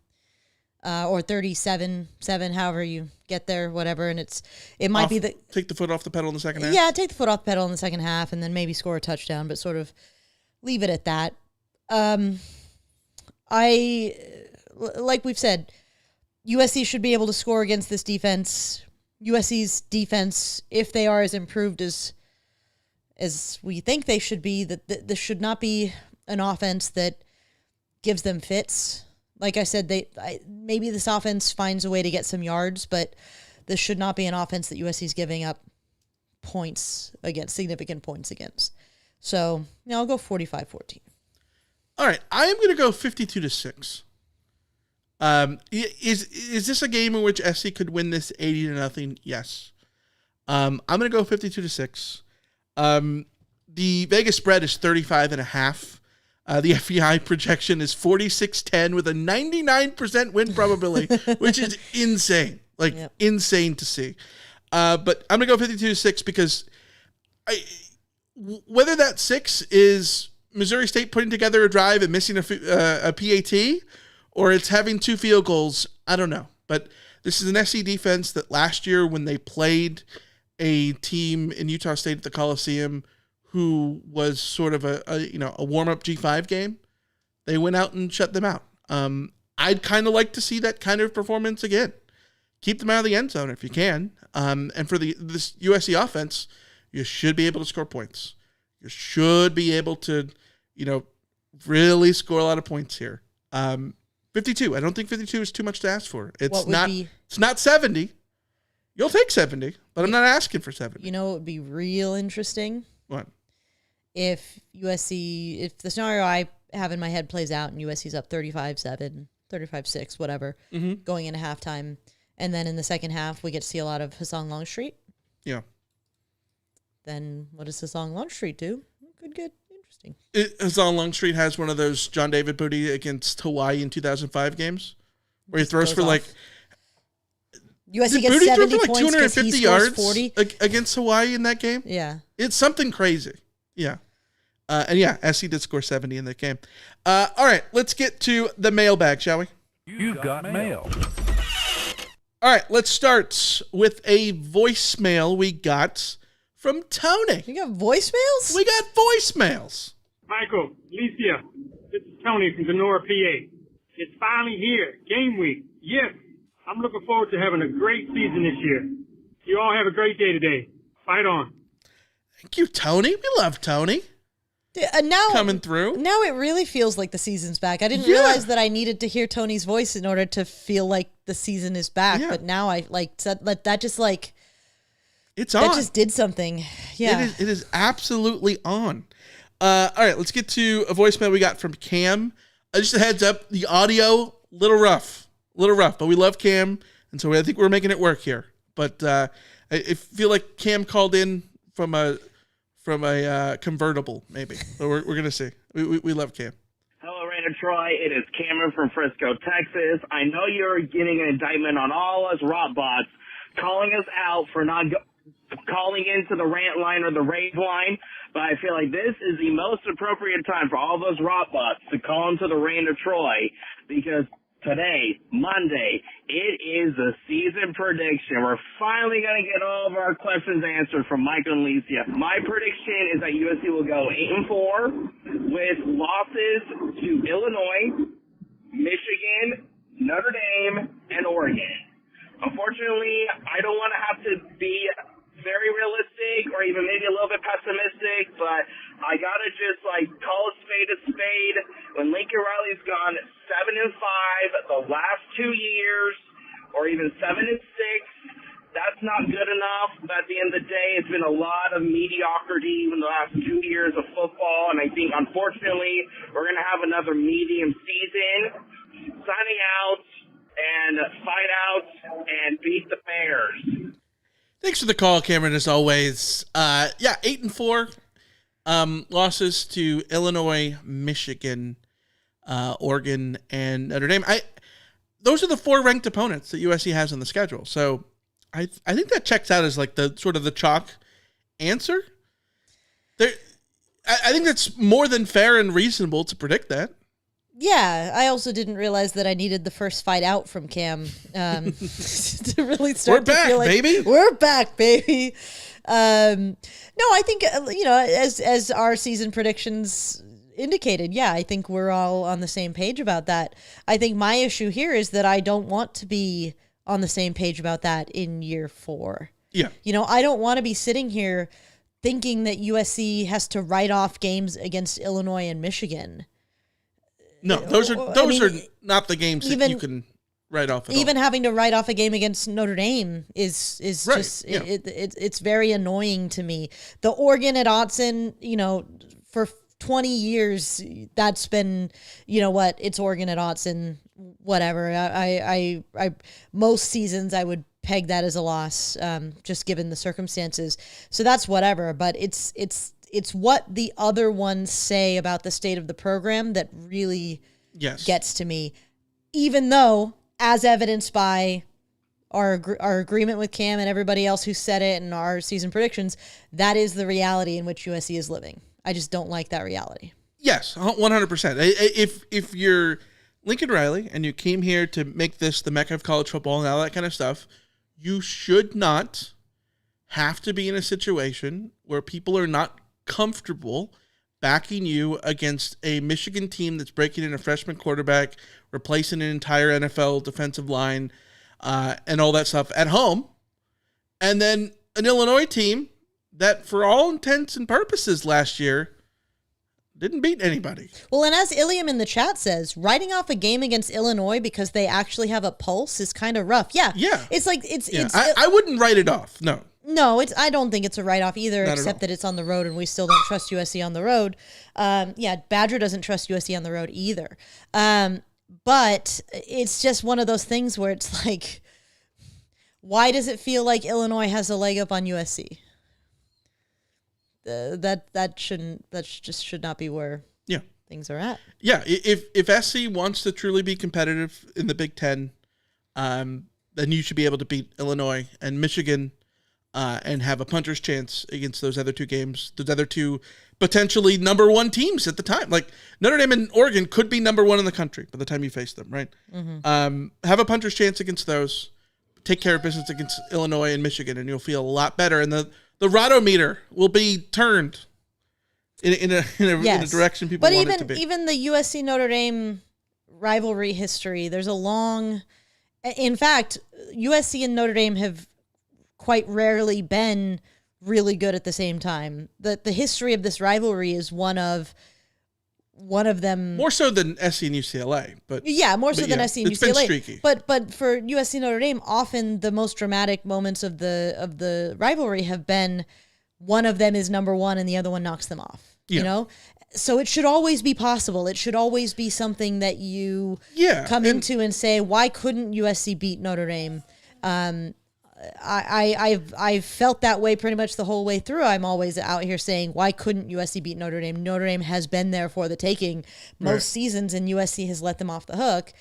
or 37-7, however you get there, whatever. And it might be take the foot off the pedal in the second half. Yeah, take the foot off the pedal in the second half, and then maybe score a touchdown, but sort of leave it at that. Like we've said, USC should be able to score against this defense. USC's defense, if they are as improved as we think they should be, that this should not be an offense that gives them fits. Like I said, maybe this offense finds a way to get some yards, but this should not be an offense that USC is giving up significant points against. So, I'll go 45-14. All right, I am going to go 52-6. Is this a game in which SC could win this 80-0? Yes. I'm going to go 52-6. The Vegas spread is 35.5. The FEI projection is 46-10 with a 99% win probability, which is insane. Insane to see. But I'm going to go 52-6 because whether that 6 is Missouri State putting together a drive and missing a PAT, or it's having 2 field goals, I don't know. But this is an SC defense that last year when they played a team in Utah State at the Coliseum who was sort of a warm-up G5 game, they went out and shut them out. I'd kind of like to see that kind of performance again. Keep them out of the end zone if you can. And for this USC offense, you should be able to score points. You should be able to, really score a lot of points here. 52. I don't think 52 is too much to ask for. It's not 70. You'll take 70, but I'm not asking for 70. You know what would be real interesting? What? If the scenario I have in my head plays out and USC's up 35-7, 35-6, whatever, going into halftime, and then in the second half we get to see a lot of Hassan Longstreet. Yeah. Then what does Hassan Longstreet do? Could get interesting. Hassan Longstreet has one of those John David Booty against Hawaii in 2005 games where he throws for USC gets 70 points 250 yards 40 against Hawaii in that game. Yeah. It's something crazy. Yeah. SC did score 70 in that game. All right, let's get to the mailbag, shall we? You've got mail. All right, let's start with a voicemail we got from Tony. You got voicemails? We got voicemails. Michael, Alicia, this is Tony from Denora, PA. It's finally here, game week. Yes, I'm looking forward to having a great season this year. You all have a great day today. Fight on. Thank you, Tony. We love Tony. Now coming through. Now it really feels like the season's back. I didn't realize that I needed to hear Tony's voice in order to feel like the season is back. Yeah. But now I that just it's on. That just did something. Yeah, it is absolutely on. All right, let's get to a voicemail we got from Cam. Just a heads up, the audio little rough, but we love Cam, and so I think we're making it work here. But I feel like Cam called in from a convertible, maybe. But we're gonna see. We love Cam. Hello, Rainer Troy. It is Cameron from Frisco, Texas. I know you're getting an indictment on all us Rotbots, calling us out for not calling into the Rant Line or the Rave Line, but I feel like this is the most appropriate time for all those Rotbots to call into the Rainer Troy, because today, Monday, it is the season prediction. We're finally going to get all of our questions answered from Mike and Alicia. My prediction is that USC will go 8-4 with losses to Illinois, Michigan, Notre Dame, and Oregon. Unfortunately, I don't want to have to be very realistic or even maybe a little bit pessimistic, but I gotta just call a spade. When Lincoln Riley's gone 7-5 the last 2 years, or even 7-6, that's not good enough. enough. But at the end of the day, it's been a lot of mediocrity in the last 2 years of football, and I think, unfortunately, we're going to have another medium season. Signing out and fight out and beat the Bears. Thanks for the call, Cameron, as always. 8-4 losses to Illinois, Michigan, Oregon, and Notre Dame. Those are the 4 ranked opponents that USC has on the schedule. So I think that checks out as like the sort of the chalk answer. I think that's more than fair and reasonable to predict that. Yeah, I also didn't realize that I needed the first fight out from Cam to really start We're back, to feel like baby. We're back, baby. No, I think as our season predictions indicated, I think we're all on the same page about that. I think my issue here is that I don't want to be on the same page about that in year 4. Yeah. I don't want to be sitting here thinking that USC has to write off games against Illinois and Michigan. No, those are not the games that you can write off at even all. having to write off a game against Notre Dame is Right, just yeah. it's very annoying to me. The Oregon at Autzen, for 20 years that's been, it's Oregon at Autzen, whatever. I most seasons I would peg that as a loss, just given the circumstances. So that's whatever, but it's what the other ones say about the state of the program that really gets to me, even though, as evidenced by our agreement with Cam and everybody else who said it and our season predictions, that is the reality in which USC is living. I just don't like that reality. Yes, 100%. If you're Lincoln Riley and you came here to make this the mecca of college football and all that kind of stuff, you should not have to be in a situation where people are not comfortable backing you against a Michigan team that's breaking in a freshman quarterback, replacing an entire NFL defensive line, and all that stuff at home, and then an Illinois team that, for all intents and purposes last year, didn't beat anybody. Well, and as Iliam in the chat says, writing off a game against Illinois because they actually have a pulse is kind of rough. Yeah. It's like, I wouldn't write it off. No, I don't think it's a write-off either, except that it's on the road and we still don't trust USC on the road. Badger doesn't trust USC on the road either. But it's just one of those things where it's like, why does it feel like Illinois has a leg up on USC? That should not be where things are at. Yeah, if SC wants to truly be competitive in the Big Ten, then you should be able to beat Illinois and Michigan and have a puncher's chance against those other 2 games, those other 2 potentially number 1 teams at the time. Like Notre Dame and Oregon could be number 1 in the country by the time you face them, right? Mm-hmm. Have a puncher's chance against those. Take care of business against Illinois and Michigan, and you'll feel a lot better. And the Rotometer will be turned in a direction people want it to be. But even the USC Notre Dame rivalry history, there's a long. In fact, USC and Notre Dame have quite rarely been really good at the same time. The history of this rivalry is one of them more so than SC and UCLA, but more so than SC and it's UCLA. been streaky. But for USC Notre Dame, often the most dramatic moments of the rivalry have been one of them is number 1 and the other one knocks them off. Yeah. So it should always be possible. It should always be something that you come into and say, why couldn't USC beat Notre Dame? I've felt that way pretty much the whole way through. I'm always out here saying, why couldn't USC beat Notre Dame? Notre Dame has been there for the taking most seasons, and USC has let them off the hook.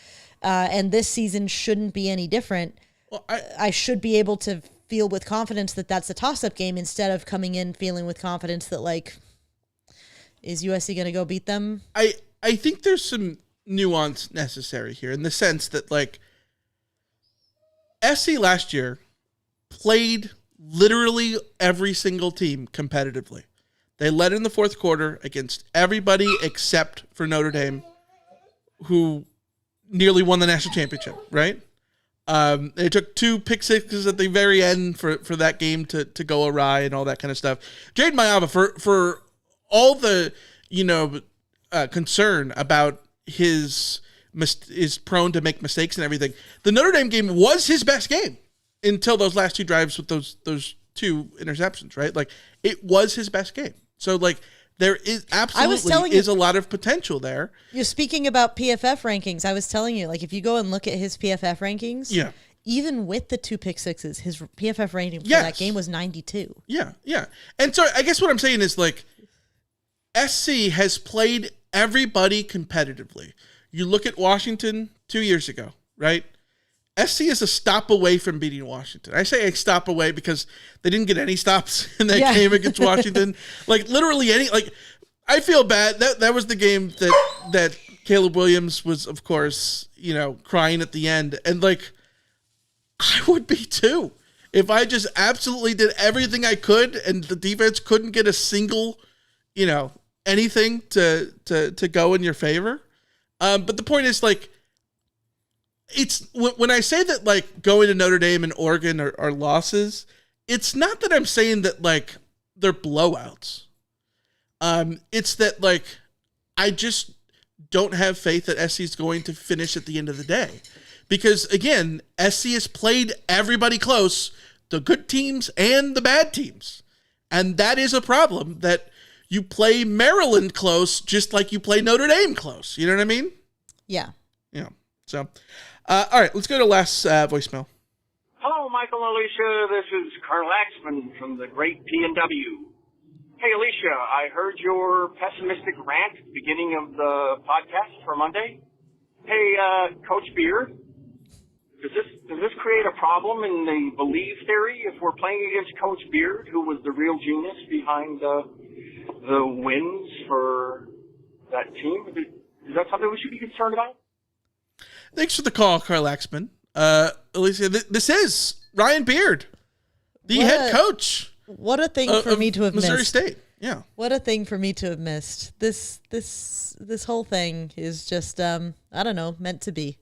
And this season shouldn't be any different. Well, I should be able to feel with confidence that that's a toss-up game instead of coming in feeling with confidence that, like, is USC going to go beat them? I think there's some nuance necessary here in the sense that, like, SC last year played literally every single team competitively. They led in the 4th quarter against everybody except for Notre Dame, who nearly won the national championship, right? They took 2 pick sixes at the very end for that game to go awry and all that kind of stuff. Jade Mayava, for all the concern about his is prone to make mistakes and everything, the Notre Dame game was his best game. until those last two drives with those two interceptions, right? Like, it was his best game. So, like, there is absolutely a lot of potential there. You're speaking about PFF rankings. I was telling you, like, if you go and look at his PFF rankings, even with the 2 pick sixes, his PFF rating for that game was 92. Yeah. And so I guess what I'm saying is, like, SC has played everybody competitively. You look at Washington 2 years ago, right? SC is a stop away from beating Washington. I say a stop away because they didn't get any stops in that game against Washington. Like, literally any, like, I feel bad. That was the game that Caleb Williams was, of course, crying at the end. And, like, I would be too. If I just absolutely did everything I could and the defense couldn't get a single, anything to go in your favor. But the point is, like, it's when I say that, like, going to Notre Dame and Oregon are losses, it's not that I'm saying that, like, they're blowouts. It's that, like, I just don't have faith that SC is going to finish at the end of the day. Because, again, SC has played everybody close, the good teams and the bad teams. And that is a problem, that you play Maryland close just like you play Notre Dame close. You know what I mean? Yeah. Yeah. So, all right, let's go to last voicemail. Hello, Michael and Alicia. This is Carl Axman from the great P&W. Hey, Alicia, I heard your pessimistic rant at the beginning of the podcast for Monday. Hey, Coach Beard, does this create a problem in the believe theory if we're playing against Coach Beard, who was the real genius behind the wins for that team? Is that something we should be concerned about? Thanks for the call, Carl Axman. Alicia, this is Ryan Beard, the head coach. What a thing for me to have Missouri missed. State. Yeah. What a thing for me to have missed. This whole thing is just I don't know, meant to be.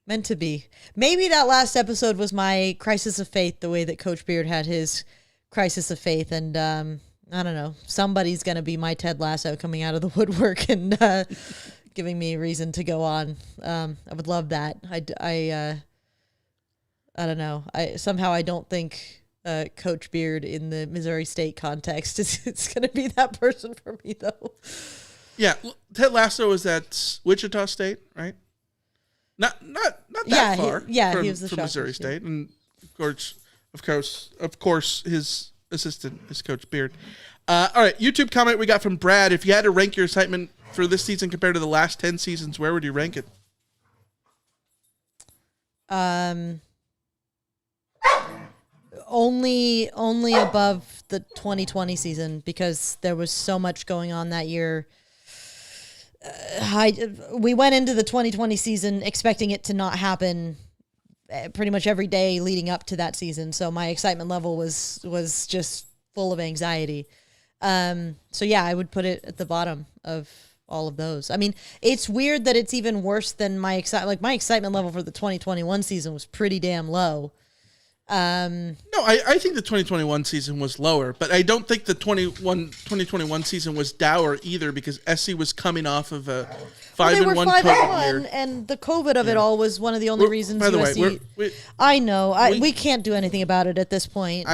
Meant to be. Maybe that last episode was my crisis of faith, the way that Coach Beard had his crisis of faith, and I don't know. Somebody's gonna be my Ted Lasso coming out of the woodwork and giving me a reason to go on. I would love that. I don't know. I don't think Coach Beard in the Missouri State context it's going to be that person for me, though. Yeah, Ted Lasso is at Wichita State, right? Not that far. He was the from Missouri State, and of course, his assistant is Coach Beard. All right, YouTube comment we got from Brad. If you had to rank your excitement for this season compared to the last 10 seasons, where would you rank it? Only above the 2020 season, because there was so much going on that year. We went into the 2020 season expecting it to not happen pretty much every day leading up to that season. So my excitement level was just full of anxiety. So yeah, I would put it at the bottom of all of those. I mean, it's weird that it's even worse than my excitement. Like, my excitement level for the 2021 season was pretty damn low. No, I think the 2021 season was lower, but I don't think the 2021 season was dour either, because SC was coming off of a 5-1 COVID year. And the COVID of it all was one of the only reasons. By the way, I know we can't do anything about it at this point.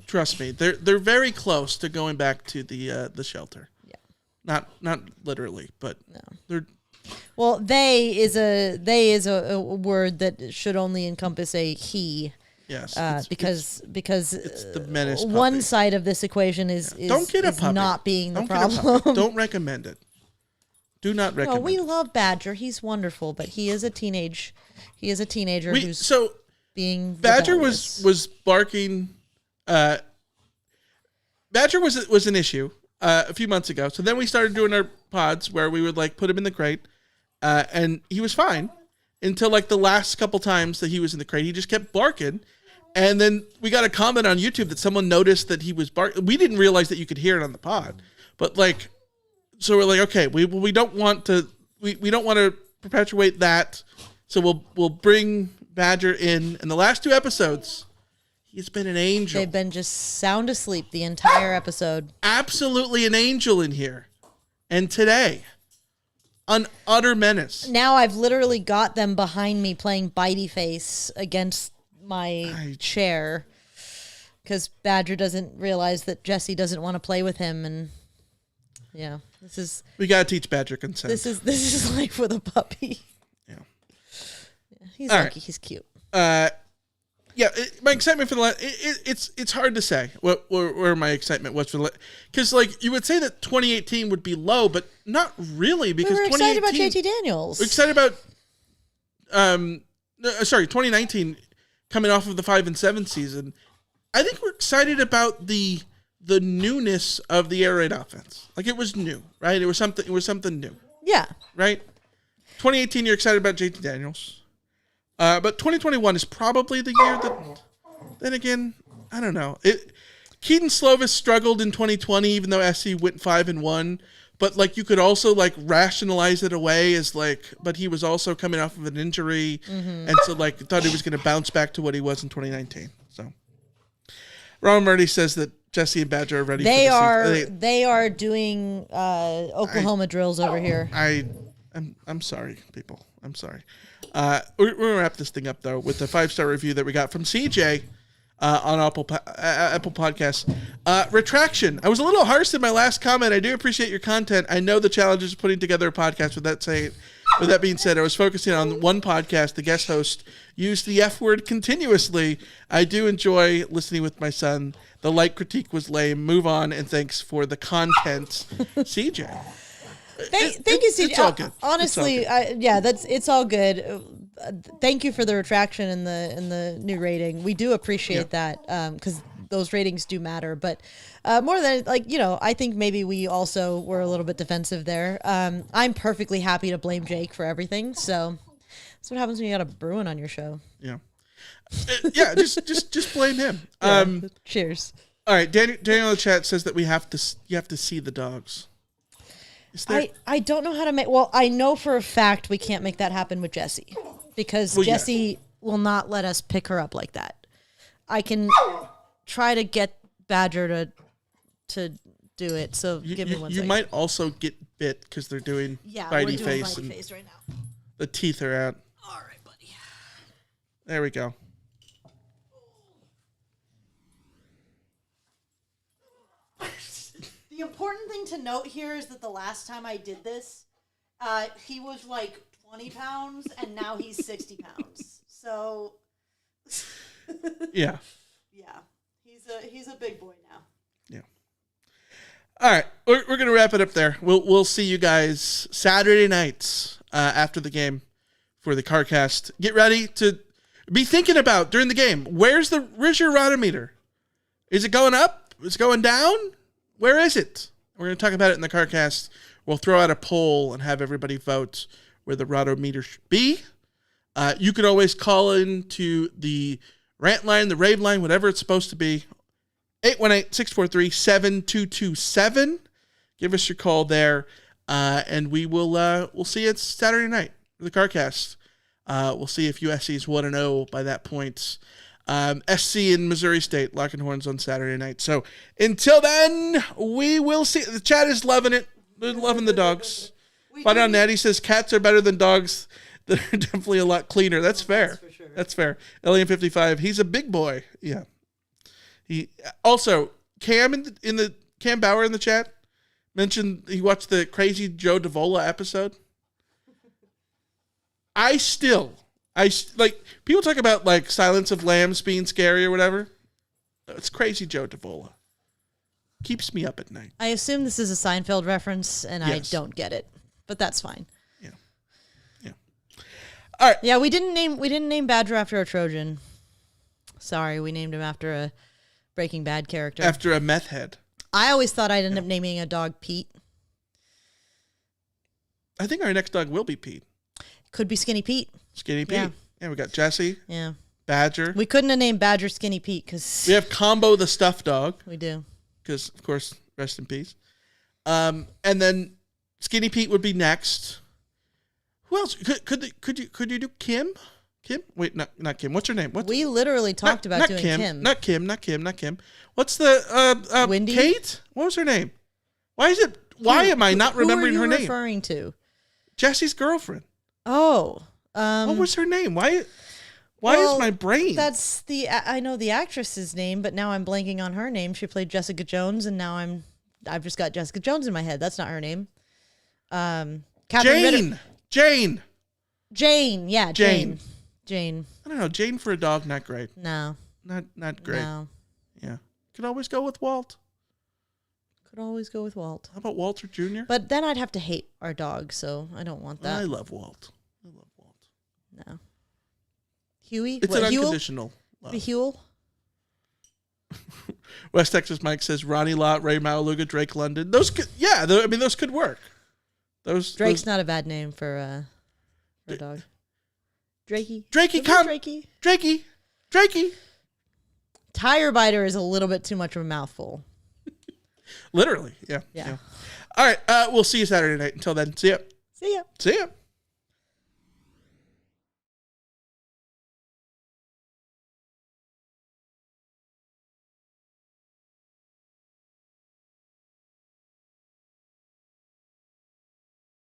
Trust me, they're very close to going back to the shelter. Yeah, not literally, but no. They're. Well, they is a word that should only encompass a he. Yes, because it's the menace puppy. One side of this equation is Don't get a puppy. Not being the Don't problem. Don't recommend it. Do not recommend. No, we love Badger. He's wonderful, but he is a teenager who's being Badger rebellious. was barking. Badger was an issue a few months ago. So then we started doing our pods where we would like put him in the crate, and he was fine until like the last couple times that he was in the crate. He just kept barking. And then we got a comment on YouTube that someone noticed that he was barking. We didn't realize that you could hear it on the pod, but like, so we're like, okay, we don't want to perpetuate that. So we'll bring Badger in. And the last two episodes, he's been an angel. They've been just sound asleep the entire episode. Absolutely an angel in here. And today, an utter menace. Now I've literally got them behind me playing bitey face against my chair because Badger doesn't realize that Jesse doesn't want to play with him, and yeah, we gotta teach Badger consent. This is life with a puppy. Yeah, he's all lucky. right. He's cute. Yeah, my excitement for the last, it's hard to say where my excitement was for the because like you would say that 2018 would be low, but not really because We were excited about 2018 JT Daniels. We're excited about 2019 coming off of the 5-7 season. I think we're excited about the newness of the air raid offense. Like it was new, right? It was something new. Yeah. Right? 2018 you're excited about JT Daniels. But 2021 is probably the year that. Then again, I don't know. Keaton Slovis struggled in 2020, even though SC went 5-1. But like you could also like rationalize it away as like, but he was also coming off of an injury, and so like thought he was going to bounce back to what he was in 2019. So, Ron Murray says that Jesse and Badger are ready. They are doing Oklahoma drills over here. I'm sorry, people. I'm sorry. We're going to wrap this thing up, though, with the 5-star review that we got from CJ on Apple Podcasts. Retraction. I was a little harsh in my last comment. I do appreciate your content. I know the challenges of putting together a podcast. With that being said, I was focusing on one podcast. The guest host used the F word continuously. I do enjoy listening with my son. The light critique was lame. Move on, and thanks for the content, CJ. Thank you, CJ. It's all good. Honestly, it's all good. Thank you for the retraction and the new rating. We do appreciate that because those ratings do matter. But more than I think maybe we also were a little bit defensive there. I'm perfectly happy to blame Jake for everything. So that's what happens when you got a Bruin on your show. Yeah, just blame him. Cheers. All right, Daniel in the chat says that you have to see the dogs. I don't know how to make. Well, I know for a fact we can't make that happen with Jessie because Jessie will not let us pick her up like that. I can try to get Badger to do it. So give me one second. You might also get bit because they're doing bitey face and face right now. The teeth are out. All right, buddy. There we go. The important thing to note here is that the last time I did this, he was like 20 pounds, and now he's 60 pounds. So, yeah, he's a big boy now. Yeah. All right, we're gonna wrap it up there. We'll see you guys Saturday nights after the game for the CarCast. Get ready to be thinking about during the game. Where's your rotometer? Is it going up? Is it going down? Where is it? We're going to talk about it in the CarCast. We'll throw out a poll and have everybody vote where the rotometer should be. You can always call in to the Rant Line, the Rave Line, whatever it's supposed to be. 818-643-7227. Give us your call there, and we'll see you Saturday night for the CarCast. We'll see if USC is 1-0 by that point. SC in Missouri State, locking horns on Saturday night. So until then, we will see. The chat is loving it. They're loving the dogs. Find on Natty says cats are better than dogs. They're definitely a lot cleaner. That's fair. That's for sure. That's fair. Alien 55. He's a big boy. Yeah. He also Cam in the Cam Bauer in the chat mentioned he watched the crazy Joe Davola episode. People talk about like Silence of Lambs being scary or whatever. It's crazy Joe Davola. Keeps me up at night. I assume this is a Seinfeld reference, and yes. I don't get it, but that's fine. Yeah. All right. Yeah, we didn't name Badger after a Trojan. Sorry, we named him after a Breaking Bad character. After a meth head. I always thought I'd end up naming a dog Pete. I think our next dog will be Pete. Could be Skinny Pete. Skinny Pete. Yeah, we got Jesse. Yeah. Badger. We couldn't have named Badger Skinny Pete because we have Combo the stuffed dog. We do. Because, of course, rest in peace. And then Skinny Pete would be next. Who else? Could you do Kim? Kim? Wait, not Kim. What's her name? We literally talked about doing Kim. Not Kim. What's the Wendy? Kate? What was her name? Why am I not remembering her name? Who are you referring to? Jesse's girlfriend. Oh. What was her name? Why Why is my brain? That's I know the actress's name, but now I'm blanking on her name. She played Jessica Jones, and now I've just got Jessica Jones in my head. That's not her name. Catherine Ritter. Jane. Yeah, Jane. I don't know. Jane for a dog, not great. No. Not great. No. Yeah. Could always go with Walt. How about Walter Jr.? But then I'd have to hate our dog, so I don't want that. I love Walt. No. Huey? It's an unconditional love. The Huel? West Texas Mike says Ronnie Lott, Ray Maluga, Drake London. Those could, those could work. Drake's not a bad name for a dog. Drakey, come. Drakey. Tire biter is a little bit too much of a mouthful. Literally, yeah. All right, we'll see you Saturday night. Until then, see ya. See ya.